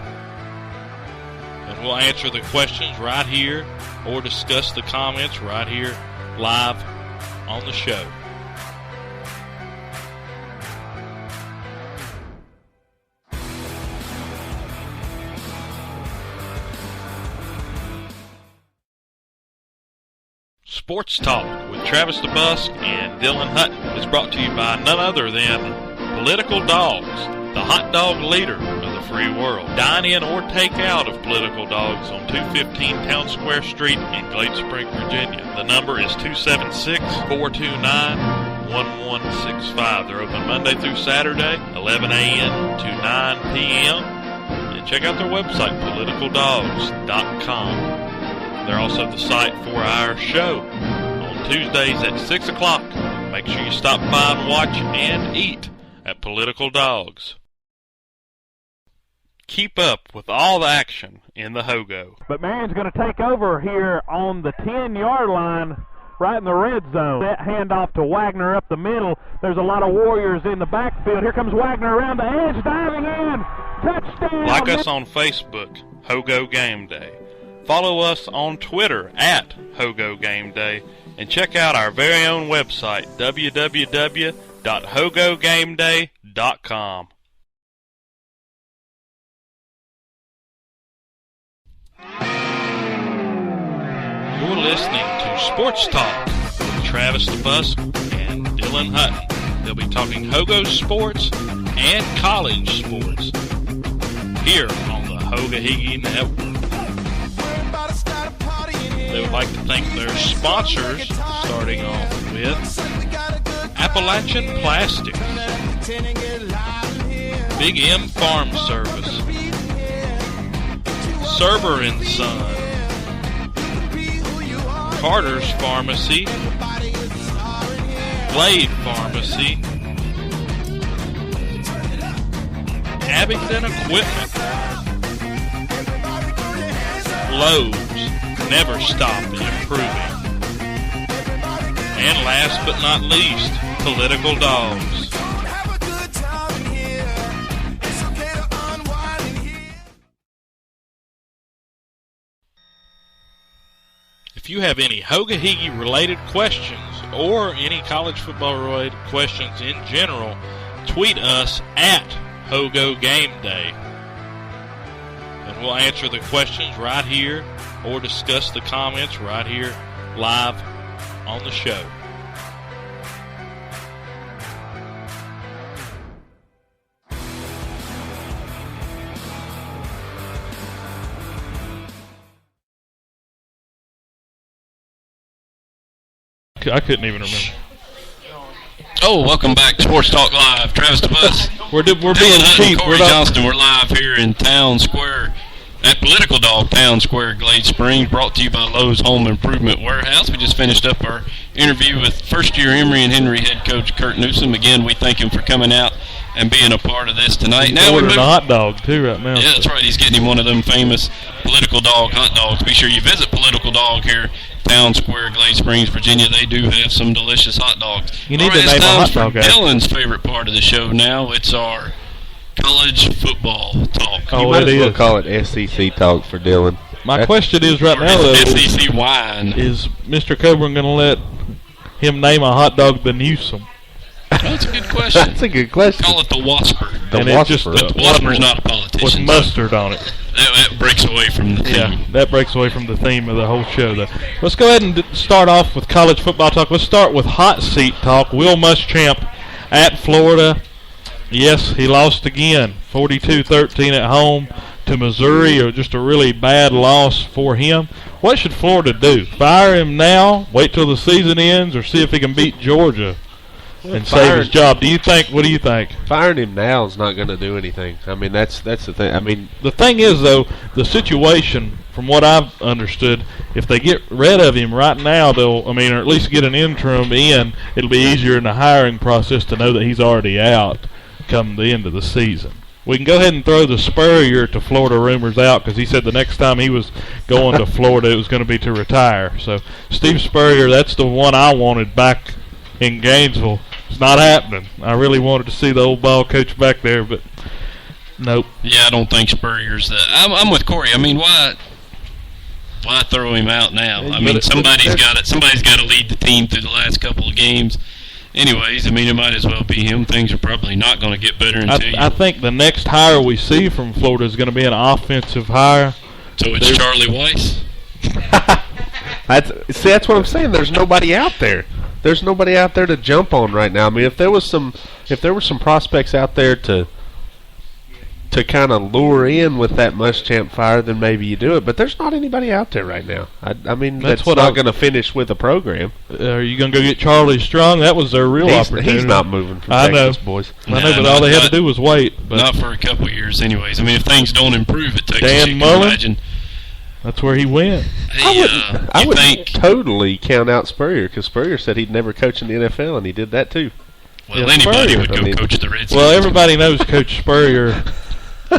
And we'll answer the questions right here or discuss the comments right here live on the show. Sports Talk with Travis the Busk and Dillon Hutton is brought to you by none other than Political Dogs, the hot dog leader of the free world. Dine in or take out of Political Dogs on 215 Town Square Street in Glade Spring, Virginia. The number is 276-429-1165. They're open Monday through Saturday, 11 a.m. to 9 p.m. And check out their website, politicaldogs.com. They're also the site for our show on Tuesdays at 6 o'clock. Make sure you stop by and watch and eat at Political Dogs. Keep up with all the action in the Hogo. But Marion's going to take over here on the 10-yard line, right in the red zone. That handoff to Wagner up the middle. There's a lot of Warriors in the backfield. Here comes Wagner around the edge, diving in. Touchdown. Like us on Facebook, Hogo Game Day. Follow us on Twitter at Hogo Game Day. And check out our very own website, www.hogogameday.com. You're listening to Sports Talk with Travis the Busk and Dillon Hutton. They'll be talking Hogo sports and college sports here on the Hoga Network. They would like to thank their sponsors, starting off with Appalachian Plastics, Big M Farm Service, Server & Son, Carter's Pharmacy, Blade Pharmacy, Abingdon Equipment, Lowe's, never stop improving. And last but not least, Political Dogs. If you have any Hoga Higgy related questions or any college football related questions in general, tweet us at Hogo Game Day. And we'll answer the questions right here or discuss the comments right here live on the show. I couldn't even remember. Oh, welcome back to Sports Talk Live. Travis the Bus. We're being Hutton, cheap. Cory Johnston. We're live here in Town Square at Political Dog Town Square, Glade Springs, brought to you by Lowe's Home Improvement Warehouse. We just finished up our interview with first-year Emory and Henry head coach Kurt Newsom. Again, we thank him for coming out and being a part of this tonight. He's ordering a hot dog, too, right now. Yeah, that's right. He's getting him one of them famous Political Dog hot dogs. Be sure you visit Political Dog here, Town Square, Glade Springs, Virginia. They do have some delicious hot dogs. You need to name a hot dog. Dylan's favorite part of the show now. It's our college football talk. You Oh, might it as well is. call it SEC talk for Dillon. My question is right now, though, SEC wine. is Mr. Coburn going to let him name a hot dog the Newsome? That's a good question. That's a good question. Call it the Wasper. The And it Wasper. just, But the Wasper's not a politician. With mustard on it. That breaks away from the theme. Yeah, that breaks away from the theme of the whole show, though. Let's go ahead and start off with college football talk. Let's start with hot seat talk. Will Muschamp at Florida. Yes, he lost again, 42-13 at home to Missouri, or just a really bad loss for him. What should Florida do? Fire him now, wait till the season ends, or see if he can beat Georgia and save his job? What do you think? Firing him now is not going to do anything. I mean, that's the thing. I mean, The thing is, though, the situation, from what I've understood, if they get rid of him right now, or at least get an interim in, it'll be easier in the hiring process to know that he's already out come the end of the season. We can go ahead and throw the Spurrier to Florida rumors out, because he said the next time he was going to Florida it was going to be to retire. So Steve Spurrier, that's the one I wanted back in Gainesville. It's not happening. I really wanted to see the old ball coach back there, but nope. Yeah, I don't think Spurrier's that. I'm with Corey. I mean, why throw him out now? I mean, somebody's got to lead the team through the last couple of games. Anyways, I mean, it might as well be him. Things are probably not going to get better until I think the next hire we see from Florida is going to be an offensive hire. So it's Charlie Weiss. that's what I'm saying. There's nobody out there. There's nobody out there to jump on right now. I mean, if there were some prospects out there to kind of lure in with that Muschamp fire, then maybe you do it. But there's not anybody out there right now. I mean, that's not going to finish with a program. Are you going to go get Charlie Strong? That was their real opportunity. He's not moving from I Texas, know. boys. I know, but all they had to do was wait. But Not for a couple of years, anyways. I mean, if things don't improve at Texas, Dan you can Mullen? imagine. that's where he went. I would totally count out Spurrier, because Spurrier said he'd never coach in the NFL, and he did that too. Well, Yeah, anybody Spurrier, would go coach the Redskins. Well, everybody knows Coach Spurrier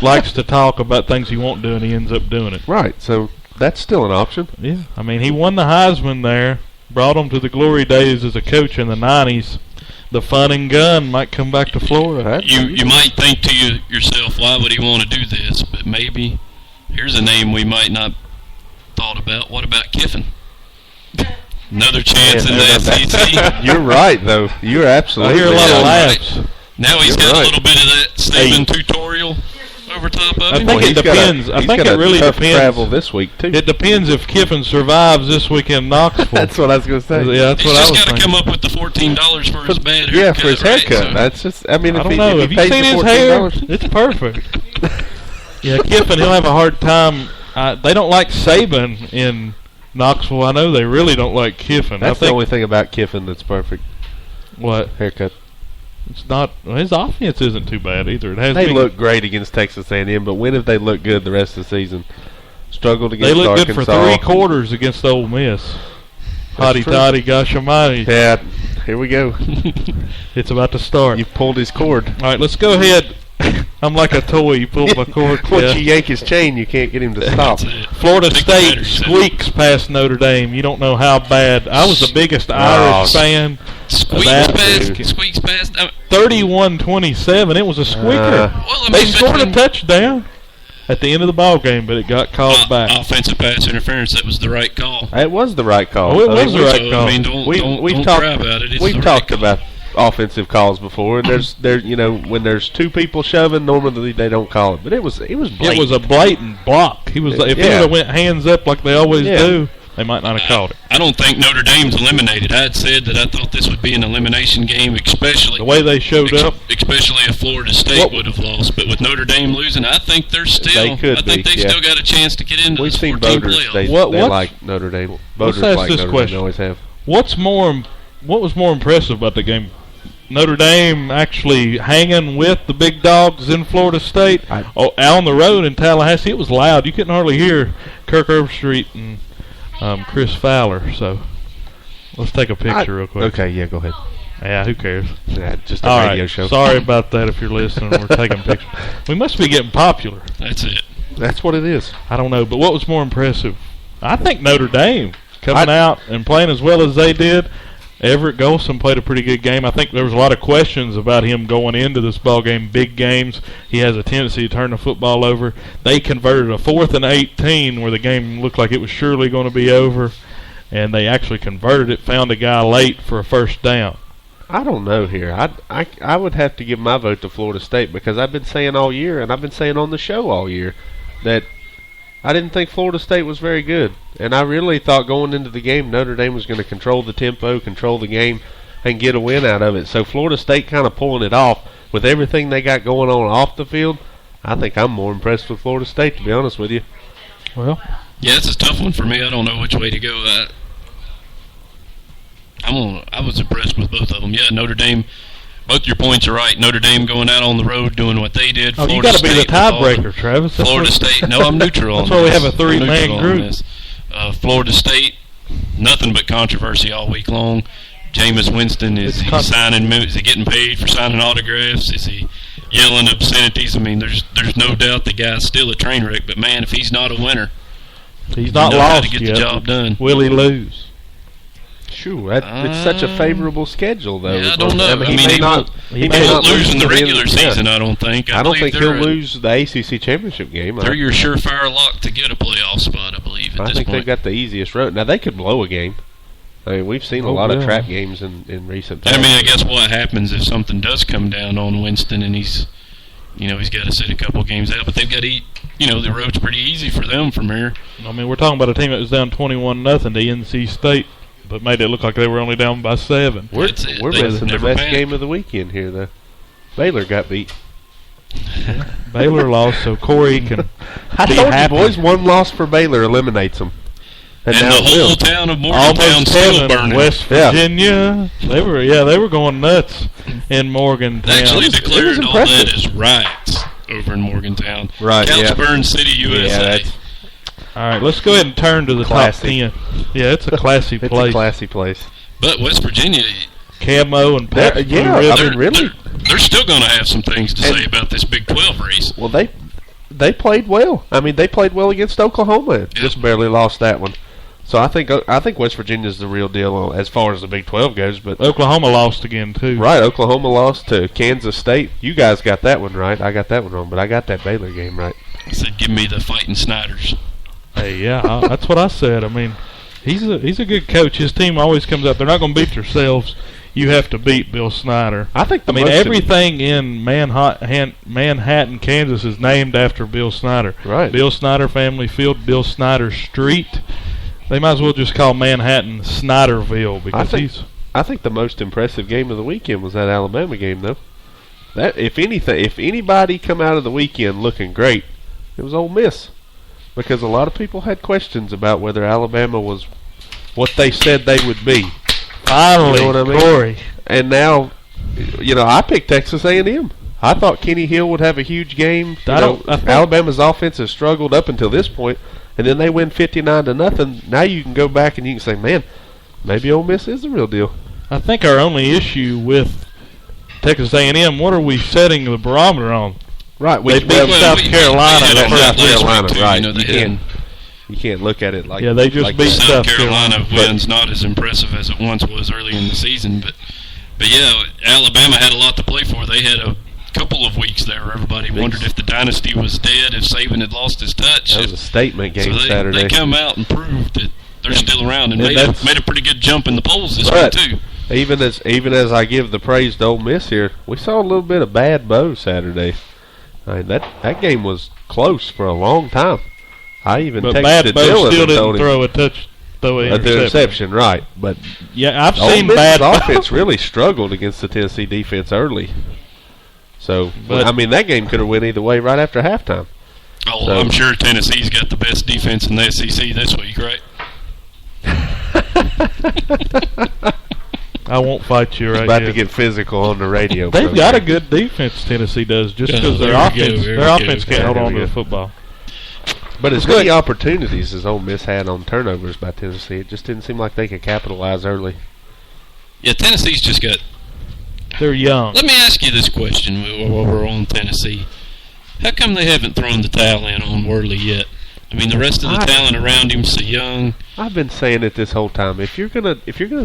likes to talk about things he won't do, and he ends up doing it. Right, so that's still an option. Yeah, I mean, he won the Heisman there, brought him to the glory days as a coach in the 90s. The fun and gun might come back to Florida. You might think to yourself, why would he want to do this? But maybe here's a name we might not thought about. What about Kiffin? Another chance in the SEC. You're right, though. You're absolutely I hear a lot of right. laughs. Now he's You're got right. a little bit of that Saban tutorial over top of I him. think it depends. I think it really tough depends. travel this week too. It depends if Kiffin survives this week in Knoxville. That's what I was going to say. Yeah, that's He's what I just was got to thinking. come up with the $14 for his bad haircut. Yeah, for his right? haircut. So- That's just. I mean, I if don't he, know. if Have he you pays seen the his hair? $14, It's perfect. Yeah, Kiffin, he'll have a hard time. They don't like Saban in Knoxville. I know they really don't like Kiffin. that's I the think only thing about Kiffin that's perfect. what Haircut. it's not. His offense isn't too bad either. It has. They been, look great against Texas A&M, but when have they looked good the rest of the season? Struggled They against look Arkansas. good for 3 quarters against Ole Miss. Hotty true. toddy, gosh almighty! Yeah, here we go. It's about to start. You've pulled his cord. All right, let's go ahead. I'm like a toy. You pull my cord. Once Yeah. you yank his chain, you can't get him to stop. That's it. Florida Big State battery, so- squeaks past Notre Dame. You don't know how bad. I was the biggest Irish fan. Squeaks That past. dude. Squeaks past. 31-27. It was a squeaker. Well, I They mean, scored a between- touchdown at the end of the ball game, but it got called back. Offensive pass interference. That was the right call. It was the right call. Oh, it I was mean, the right So, call. I mean, don't We've cry talked about it. It's we've the talked right call. about offensive calls before, and when there's 2 people shoving, normally they don't call it, but it was blatant. It was a blatant block. He was. If he would Yeah. have went hands up like they always Yeah. do, they might not have called it. I don't think Notre Dame's eliminated. I had said that I thought this would be an elimination game, especially The way they showed up. especially if Florida State would have lost. But with Notre Dame losing, I think they're still. They could I think be, they've yeah. still got a chance to get into We've this seen 14 voters. playoff. They What's- like Notre Dame. let's Voters ask like this Notre question. Dame. They always have. What was more impressive about the game? Notre Dame actually hanging with the big dogs in Florida State. Out on the road in Tallahassee, it was loud. You couldn't hardly hear Kirk Overstreet and Chris Fowler. So let's take a picture real quick. Okay, yeah, go ahead. Yeah, who cares? Yeah, just a All radio right. show. Sorry about that if you're listening. We're taking pictures. We must be getting popular. That's it. That's what it is. I don't know, but what was more impressive? I think Notre Dame coming out and playing as well as they did. Everett Golson played a pretty good game. I think there was a lot of questions about him going into this ball game. Big games, he has a tendency to turn the football over. They converted a 4th and 18 where the game looked like it was surely going to be over, and they actually converted it, found a guy late for a first down. I don't know here. I would have to give my vote to Florida State because I've been saying all year, and I've been saying on the show all year, that I didn't think Florida State was very good. And I really thought going into the game Notre Dame was going to control the tempo, control the game, and get a win out of it. So Florida State kind of pulling it off with everything they got going on off the field. I think I'm more impressed with Florida State, to be honest with you. Well, yeah, it's a tough one for me. I don't know which way to go. I was impressed with both of them. Yeah, Notre Dame. Both your points are right. Notre Dame going out on the road doing what they did. Oh, you got to be the tiebreaker, Travis. Florida State. No, I'm neutral. That's why we have a 3-man group. Florida State, nothing but controversy all week long. Jameis Winston, is he getting paid for signing autographs? Is he yelling obscenities? I mean, there's no doubt the guy's still a train wreck. But man, if he's not a winner, he's not lost to get yet. The job done. Will he lose? Sure, it's such a favorable schedule, though. Yeah, I don't know. He may not lose in the regular season. I don't think. I don't think he'll lose the ACC championship game. They're your surefire lock to get a playoff spot, I believe. I think they've got the easiest road. Now they could blow a game. I mean, we've seen a lot of trap games in recent times. I mean, I guess what happens if something does come down on Winston and he's got to sit a couple games out, but they've got to eat. The road's pretty easy for them from here. I mean, we're talking about a team that was down 21-0 to NC State, but made it look like they were only down by 7. We're missing the best game of the weekend here, though. Baylor got beat. Baylor lost, so Cory can I be told happy. you, boys, one loss for Baylor eliminates them. And now the whole town of Morgantown Almost still heaven, burning. West Virginia. They were going nuts in Morgantown. They actually declared all impressive. that as riots over in Morgantown. Right, Counts yeah. Burn City, USA. Yeah, All right, let's go ahead and turn to the Classy. top 10. Yeah, it's a classy it's place. a classy place. But West Virginia, Camo and Pepsi. they're still going to have some things to say about this Big 12 race. Well, they played well. I mean, they played well against Oklahoma. Just barely lost that one. So I think West Virginia's the real deal as far as the Big 12 goes. But Oklahoma lost again too. Right, Oklahoma lost to Kansas State. You guys got that one right. I got that one wrong, but I got that Baylor game right. I said, give me the fighting Snyders. Hey, yeah, that's what I said. I mean, he's a good coach. His team always comes out. They're not going to beat themselves. You have to beat Bill Snyder. Everything in Manhattan, Kansas is named after Bill Snyder. Right. Bill Snyder Family Field, Bill Snyder Street. They might as well just call Manhattan Snyderville because I think the most impressive game of the weekend was that Alabama game, though. That if anybody come out of the weekend looking great, it was Ole Miss, because a lot of people had questions about whether Alabama was what they said they would be. Finally, you know what I mean? Cory. And now, I picked Texas A&M. I thought Kenny Hill would have a huge game. Alabama's offense has struggled up until this point, and then they win 59-0. Now you can go back and you can say, man, maybe Ole Miss is the real deal. I think our only issue with Texas A&M, what are we setting the barometer on? Right, they beat South Carolina. South Carolina, right? You can't look at it like they just beat South Carolina. Wins not as impressive as it once was early in the season, but yeah, Alabama had a lot to play for. They had a couple of weeks there where everybody wondered if the dynasty was dead, if Saban had lost his touch. That was a statement game Saturday. They come out and proved that they're still around and made a pretty good jump in the polls this week too. Even as I give the praise to Ole Miss here, we saw a little bit of bad Bo Saturday. I mean, that game was close for a long time. I even texted Dillon still and told didn't him throw an interception, right? But yeah, I've Ole seen Miss's bad offense really struggled against the Tennessee defense early. So, I mean, that game could have went either way right after halftime. Oh, I'm sure Tennessee's got the best defense in the SEC this week, right? I won't fight you right About yet. to get physical on the radio. They've got a good defense, Tennessee does, just because their offense can't hold on to the football. But as many opportunities as Ole Miss had on turnovers by Tennessee, it just didn't seem like they could capitalize early. Yeah, Tennessee's just got... They're young. Let me ask you this question while we're on Tennessee. How come they haven't thrown the towel in on Worley yet? I mean, the rest of the talent around him's so young. I've been saying it this whole time. If you're gonna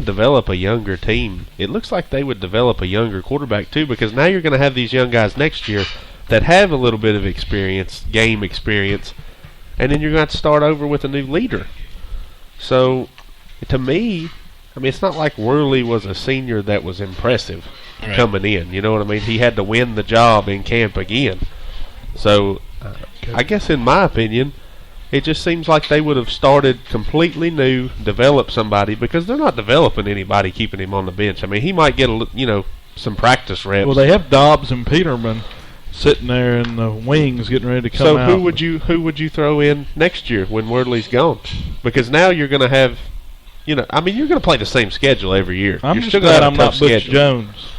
develop a younger team, it looks like they would develop a younger quarterback too, because now you're gonna have these young guys next year that have a little bit of experience, game experience, and then you're gonna have to start over with a new leader. So, to me, I mean, it's not like Worley was a senior that was impressive coming in. You know what I mean? He had to win the job in camp again. So, I guess in my opinion, it just seems like they would have started completely new, developed somebody, because they're not developing anybody, keeping him on the bench. I mean, he might get some practice reps. Well, they have Dobbs and Peterman sitting there in the wings, getting ready to come out. So who would you throw in next year when Wordley's gone? Because now you're going to have, you're going to play the same schedule every year. I'm you're just still glad gonna I'm have a not tough Butch schedule. Jones.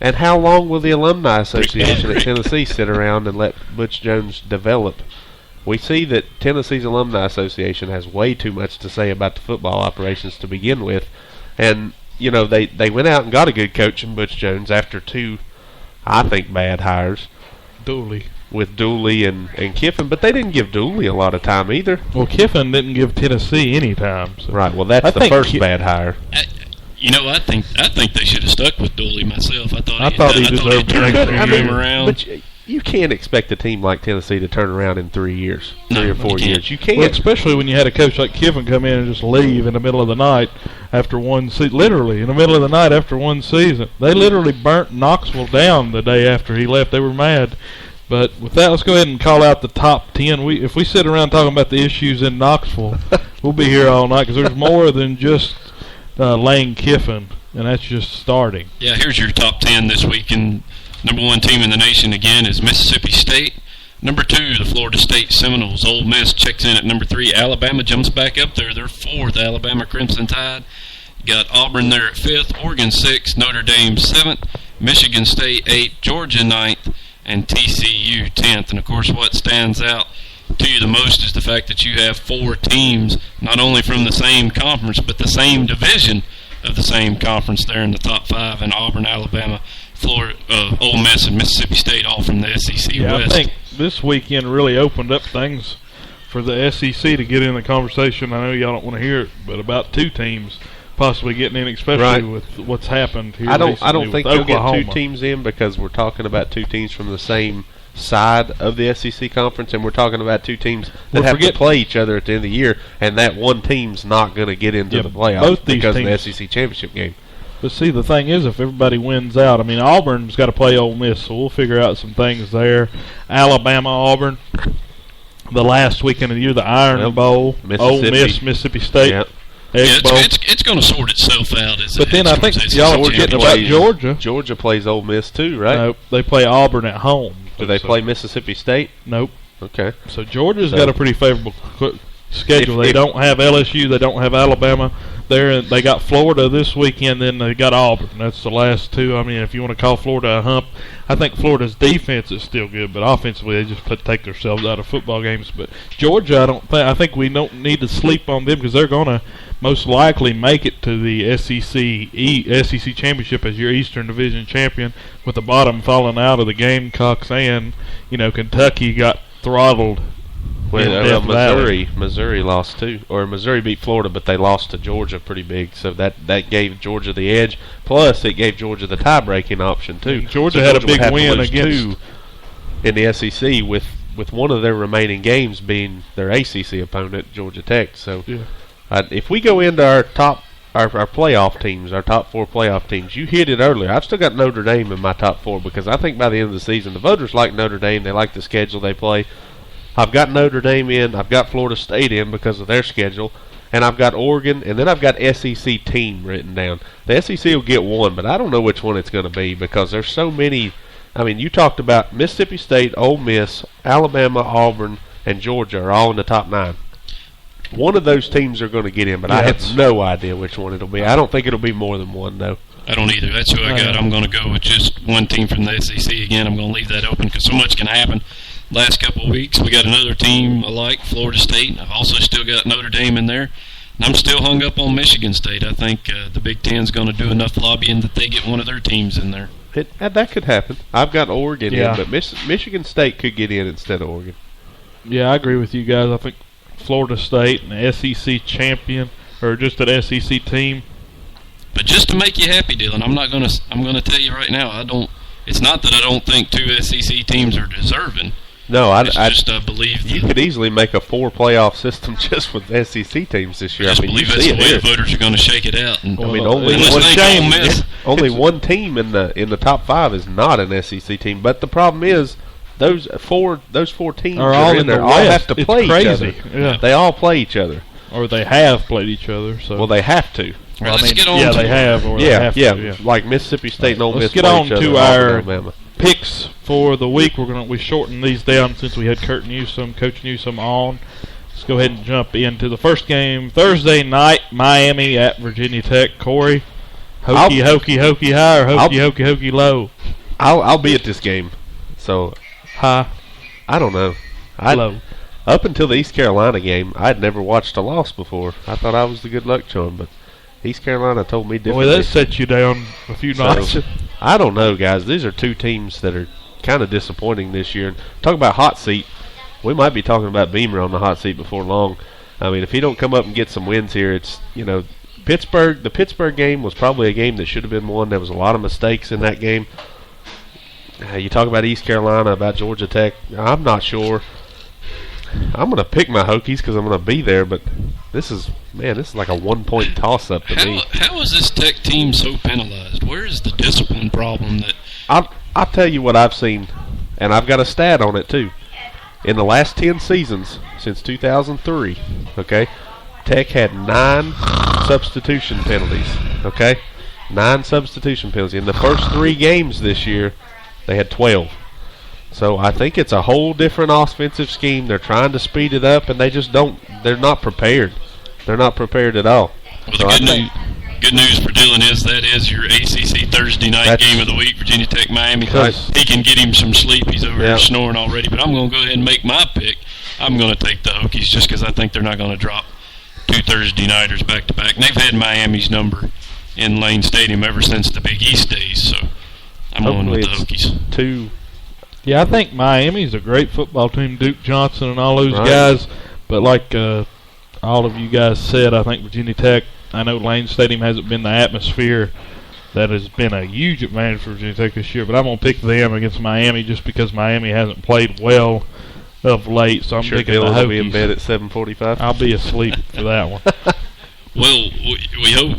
And how long will the Alumni Association at Tennessee sit around and let Butch Jones develop? We see that Tennessee's Alumni Association has way too much to say about the football operations to begin with. And, they went out and got a good coach in Butch Jones after two, I think, bad hires. Dooley. With Dooley and Kiffin, but they didn't give Dooley a lot of time either. Well, Kiffin didn't give Tennessee any time. So. Right, well, that's the first bad hire. I think they should have stuck with Dooley myself. I thought he deserved to turn him I around. But you can't expect a team like Tennessee to turn around in 3 years, 3 or 4 years. You can't. Well, especially when you had a coach like Kiffin come in and just leave in the middle of the night after one season. Literally, in the middle of the night after one season. They literally burnt Knoxville down the day after he left. They were mad. But with that, let's go ahead and call out the top 10. If we sit around talking about the issues in Knoxville, we'll be here all night, because there's more than just Lane Kiffin, and that's just starting. Yeah, here's your top 10 this week. And number 1 team in the nation again is Mississippi State. Number 2, the Florida State Seminoles. Ole Miss checks in at number 3. Alabama jumps back up there. They're 4th. Alabama Crimson Tide. You got Auburn there at 5th. Oregon 6th. Notre Dame 7th. Michigan State 8th. Georgia 9th. And TCU 10th. And, of course, what stands out to you the most is the fact that you have 4 teams, not only from the same conference, but the same division of the same conference there in the top 5, and Auburn, Alabama, Florida, Ole Miss, and Mississippi State, all from the SEC West. I think this weekend really opened up things for the SEC to get in the conversation. I know y'all don't want to hear it, but about 2 teams possibly getting in, especially with what's happened here. I don't think you'll get 2 Oklahoma. teams in, because we're talking about 2 teams from the same side of the SEC conference, and we're talking about 2 teams that have to play each other at the end of the year, and that one team's not going to get into the playoffs because of the SEC championship game. But see, the thing is, if everybody wins out, I mean, Auburn's got to play Ole Miss, so we'll figure out some things there. Alabama, Auburn, the last weekend of the year, the Iron Bowl, Ole Miss, Mississippi State. Yep. It's going to sort itself out. But then I think y'all are forgetting about Georgia. Georgia plays Ole Miss too, right? Nope, they play Auburn at home. Do they play Mississippi State? Nope. Okay. So Georgia's got a pretty favorable schedule. They don't have LSU. They don't have Alabama. They got Florida this weekend. Then they got Auburn. That's the last 2. I mean, if you want to call Florida a hump, I think Florida's defense is still good, but offensively they just take themselves out of football games. But Georgia, I think we don't need to sleep on them, because they're going to most likely make it to the SEC championship as your Eastern Division champion, with the bottom falling out of the Gamecocks, and Kentucky got throttled. Well, Missouri lost too, or Missouri beat Florida, but they lost to Georgia pretty big, so that gave Georgia the edge. Plus, it gave Georgia the tie-breaking option too. Georgia had a big win against 2 in the SEC, with one of their remaining games being their ACC opponent, Georgia Tech. So, if we go into our playoff teams, our top 4 playoff teams, you hit it earlier. I've still got Notre Dame in my top 4, because I think by the end of the season, the voters like Notre Dame. They like the schedule they play. I've got Notre Dame in. I've got Florida State in because of their schedule. And I've got Oregon. And then I've got SEC team written down. The SEC will get 1, but I don't know which one it's going to be, because there's so many. I mean, you talked about Mississippi State, Ole Miss, Alabama, Auburn, and Georgia are all in the top 9. One of those teams are going to get in, but I have no idea which one it'll be. I don't think it'll be more than 1, though. I don't either. That's who I got. I'm going to go with just 1 team from the SEC again. I'm going to leave that open, because so much can happen. Last couple of weeks, we got another team alike, Florida State. I've also still got Notre Dame in there. And I'm still hung up on Michigan State. I think the Big Ten's going to do enough lobbying that they get one of their teams in there. That could happen. I've got Oregon in, but Michigan State could get in instead of Oregon. Yeah, I agree with you guys. I think Florida State and the SEC champion, or just an SEC team. But just to make you happy, Dillon, I'm gonna tell you right now, it's not that I don't think 2 SEC teams are deserving. No, I believe you could easily make a 4 playoff system just with SEC teams this year. I believe you that's see the way it the voters are going to shake it out. And, only one team in the top 5 is not an SEC team. But the problem is those four teams are all in there. the All have to play each other. Yeah. They all play each other, or they have played each other. So well, they have to. Well, let's get on. Yeah, they have. Or they have to, like Mississippi State and Ole Miss. Let's get play on each other, to our Alabama. picks for the week. We shortened these down since we had Coach Newsome on. Let's go ahead and jump into the first game. Thursday night, Miami at Virginia Tech. Corey, hokey high or hokey low? I'll be at this game. So high. I don't know. Low. Up until the East Carolina game, I'd never watched a loss before. I thought I was the good luck charm, but East Carolina told me differently. Boy, that set you down a few notches. I don't know, guys. These are 2 teams that are kind of disappointing this year. Talk about hot seat. We might be talking about Beamer on the hot seat before long. I mean, if he don't come up and get some wins here, it's, Pittsburgh. The Pittsburgh game was probably a game that should have been won. There was a lot of mistakes in that game. You talk about East Carolina, about Georgia Tech. I'm not sure. I'm going to pick my Hokies because I'm going to be there, but this is like a 1-point toss-up to me. How is this Tech team so penalized? Where is the discipline problem that... I'll tell you what I've seen, and I've got a stat on it too. In the last 10 seasons, since 2003, okay, Tech had 9 substitution penalties, okay? 9 substitution penalties. In the first 3 games this year, they had 12. So I think it's a whole different offensive scheme. They're trying to speed it up, and they're not prepared. They're not prepared at all. Well, the good news for Dillon is that is your ACC Thursday night game of the week, Virginia Tech, Miami. He can get him some sleep. He's over here snoring already. But I'm going to go ahead and make my pick. I'm going to take the Hokies just because I think they're not going to drop 2 Thursday nighters back to back. And they've had Miami's number in Lane Stadium ever since the Big East days. So I'm going with the Hokies. 2. Yeah, I think Miami's a great football team. Duke Johnson and all those guys. But like all of you guys said, I think Virginia Tech, I know Lane Stadium hasn't been the atmosphere that has been a huge advantage for Virginia Tech this year. But I'm going to pick them against Miami just because Miami hasn't played well of late. So I'm picking the Hokies. Will be in bed at 7:45. I'll be asleep for that one. Well,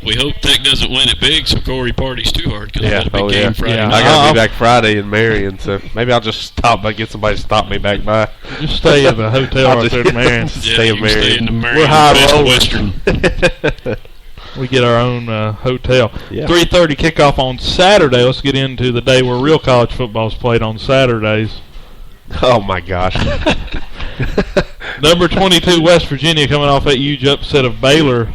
we hope Tech doesn't win it big, so Cory parties too hard because it's a big game Friday night. I got to be back Friday in Marion, so maybe I'll just get somebody to stop me back by. Just stay in the hotel right there in Marion. Stay in Marion. Stay in the Marion. We're high Best Western. We get our own hotel. Yeah. 3:30 kickoff on Saturday. Let's get into the day where real college football is played on Saturdays. Oh my gosh. Number 22 West Virginia coming off that huge upset of Baylor.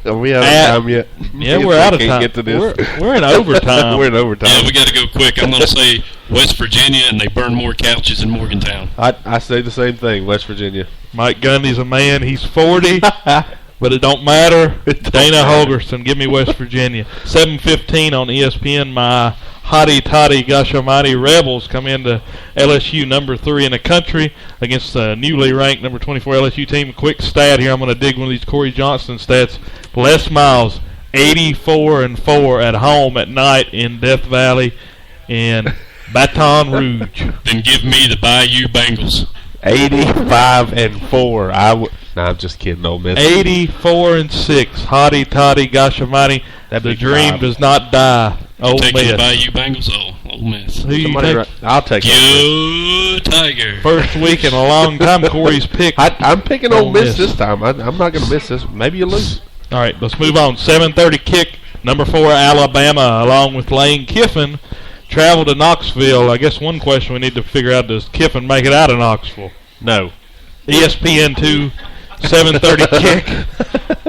Are we out of time yet? Yeah, we're out of time. Get to this. We're in overtime. We're in overtime. Yeah, we got to go quick. I'm going to say West Virginia, and they burn more couches in Morgantown. I say the same thing, West Virginia. Mike Gundy's a man. He's 40, but it don't matter. Dana Holgerson, give me West Virginia. 7:15 on ESPN. My hotty-toddy, gosh almighty Rebels come into LSU number 3 in the country against the newly ranked number 24 LSU team. Quick stat here. I'm going to dig one of these Corey Johnson stats. Les Miles, 84-4 at home at night in Death Valley in Baton Rouge. Then give me the Bayou Bengals. 85-4. I'm just kidding, Ole Miss. 84-6. Hotty-toddy, gosh almighty. The dream does not die. Ole Take Miss. the Bayou Bengals. Ole Miss. Who you take? I'll take Go Tiger. First week in a long time, Corey's pick. I'm picking Ole Miss this time. I'm not going to miss this. Maybe you lose. All right, let's move on. 7:30 kick. Number 4 Alabama, along with Lane Kiffin, travel to Knoxville. I guess one question we need to figure out: does Kiffin make it out of Knoxville? No. ESPN 2. 7:30 kick.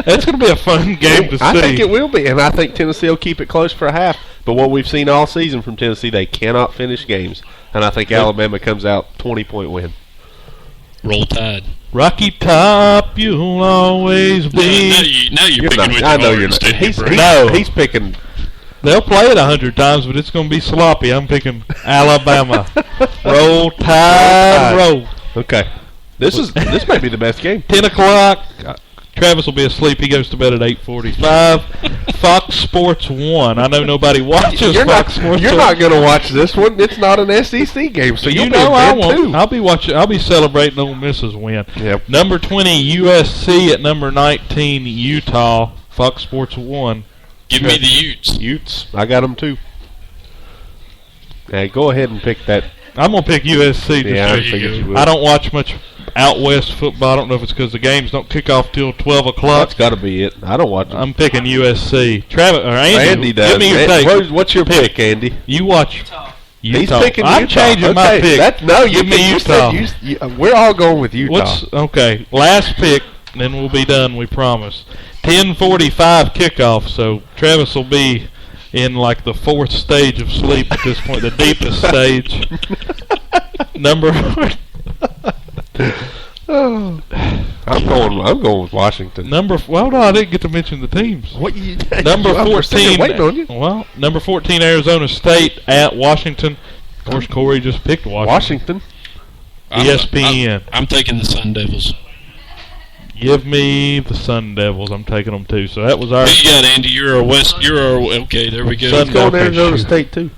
That's going to be a fun game to see. I think it will be, and I think Tennessee will keep it close for a half. But what we've seen all season from Tennessee, they cannot finish games. And I think Alabama comes out 20-point win. Roll Tide. Rocky Top, you'll always be. Now you're picking with I know your you're not. heart. He's picking. They'll play it 100 times, but it's going to be sloppy. I'm picking Alabama. Roll Tide, roll. Okay. This might be the best game. 10 o'clock. Travis will be asleep. He goes to bed at 8:45. Fox Sports 1. I know nobody watches Fox Sports 1. You're not going to watch this one. It's not an SEC game, so you you'll know be I in bed won't. too. I'll be watching. I'll be celebrating Ole Miss's win. Yep. Number 20 USC at number 19 Utah. Fox Sports 1. Give me the Utes. Utes. I got them too. Hey, go ahead and pick that. I'm gonna pick USC. Yeah, I Just figured you would. I don't watch much out west football. I don't know if it's because the games don't kick off till 12 o'clock. That's got to be it. I don't watch them. I'm picking USC. Travis or Andy does. Give me your take. What's your pick, Andy? You watch Utah. He's picking I'm Utah. changing my pick. Give me Utah. We're all going with Utah. Okay? Last pick, then we'll be done. We promise. 10:45 kickoff. So Travis will be in like the fourth stage of sleep at this point, the deepest stage. I'm going with Washington. Well, no, I didn't get to mention the teams. What you? Number 14. Waiting on you. Well, number 14 Arizona State at Washington. Of course, Corey just picked Washington. ESPN. I'm taking the Sun Devils. Give me the Sun Devils. I'm taking them too. So that was our. Who you got, Andy? You're a West. Okay, there we go. Let's go to Arizona State too.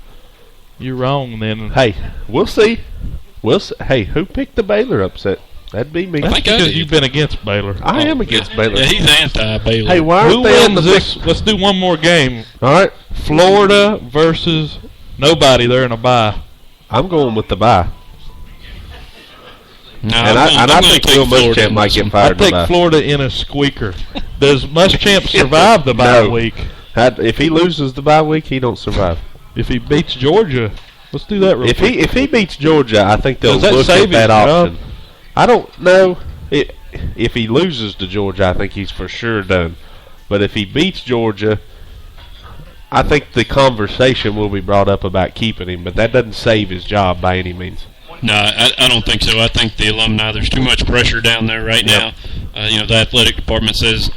You're wrong then. Hey, we'll see. Hey, who picked the Baylor upset? That'd be me. That's because you've been against Baylor. I am against Baylor. Yeah, he's anti-Baylor. Hey, why aren't Who they on the wins this? Let's do one more game. All right. Florida versus nobody. They're in a bye. I'm going with the bye. No, I think Will Muschamp might get fired. I take Florida in a squeaker. Does Muschamp survive the bye week? If he loses the bye week, he don't survive. If he beats Georgia, let's do that real quick. If he beats Georgia, I think they'll Does that look save at that his option. job? I don't know. If he loses to Georgia, I think he's for sure done. But if he beats Georgia, I think the conversation will be brought up about keeping him. But that doesn't save his job by any means. No, I don't think so. I think the alumni, there's too much pressure down there right now. The athletic department says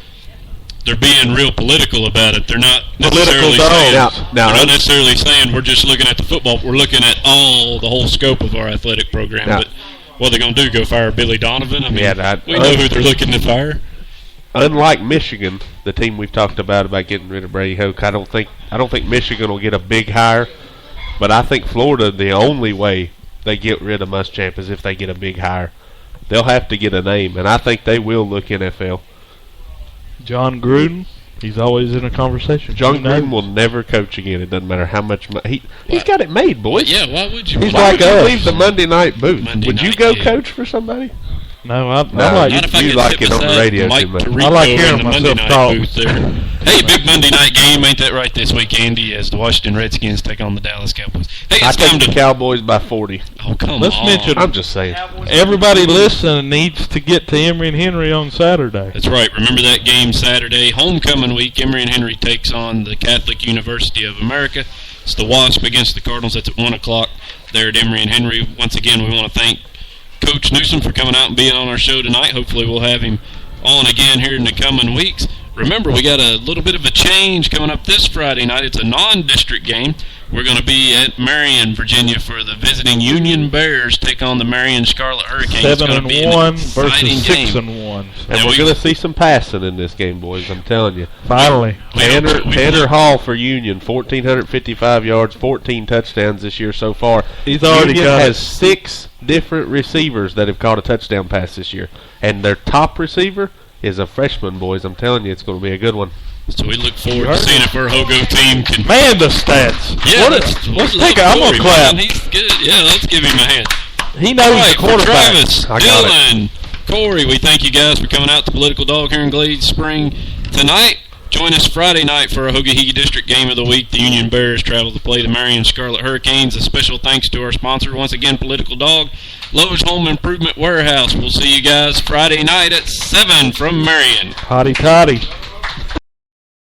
they're being real political about it. They're not necessarily saying, they're not necessarily saying we're just looking at the football. We're looking at the whole scope of our athletic program. But what they're going to do, go fire Billy Donovan? I mean, we know who they're looking to fire. Unlike Michigan, the team we've talked about getting rid of Brady Hoke, I don't think Michigan will get a big hire. But I think Florida, the only way they get rid of Muschamp is if they get a big hire. They'll have to get a name, and I think they will look NFL. John Gruden, he's always in a conversation. John Gruden will never coach again. It doesn't matter how much money. He's got it made, boys. Yeah, why would you? He's why like would us. you Leave the Monday night booth. Would you go coach for somebody? No, I like you like it on the radio too much. I like hearing myself talk. Hey, big Monday night game, ain't that right this week, Andy, as the Washington Redskins take on the Dallas Cowboys. Hey, I take the Cowboys by 40. Oh, come Let's on. mention, I'm just saying. Everybody listening needs to get to Emory and Henry on Saturday. That's right. Remember that game Saturday, homecoming week. Emory and Henry takes on the Catholic University of America. It's the Wasp against the Cardinals. That's at 1 o'clock there at Emory and Henry. Once again, we want to thank Coach Newsom for coming out and being on our show tonight. Hopefully we'll have him on again here in the coming weeks. Remember, we got a little bit of a change coming up this Friday night. It's a non-district game. We're going to be at Marion, Virginia, for the visiting Union Bears take on the Marion Scarlet Hurricanes. 7-1 versus 6-1. And we're going to see some passing in this game, boys. I'm telling you. Finally. Tanner Hall for Union, 1,455 yards, 14 touchdowns this year so far. He's already Union got has 6 different receivers that have caught a touchdown pass this year. And their top receiver is a freshman, boys. I'm telling you, it's going to be a good one. So we look forward to seeing if our Hogo team can... Man, the stats. Yeah, let's take it. I'm going to clap. He's good. Yeah, let's give him a hand. He knows the quarterback. Travis, Dillon, Cory, we thank you guys for coming out to Political Dog here in Glade Spring tonight. Join us Friday night for a Hoga-Hegie District Game of the Week. The Union Bears travel to play the Marion Scarlet Hurricanes. A special thanks to our sponsor, once again, Political Dog, Lowe's Home Improvement Warehouse. We'll see you guys Friday night at 7 from Marion. Hotty toddy.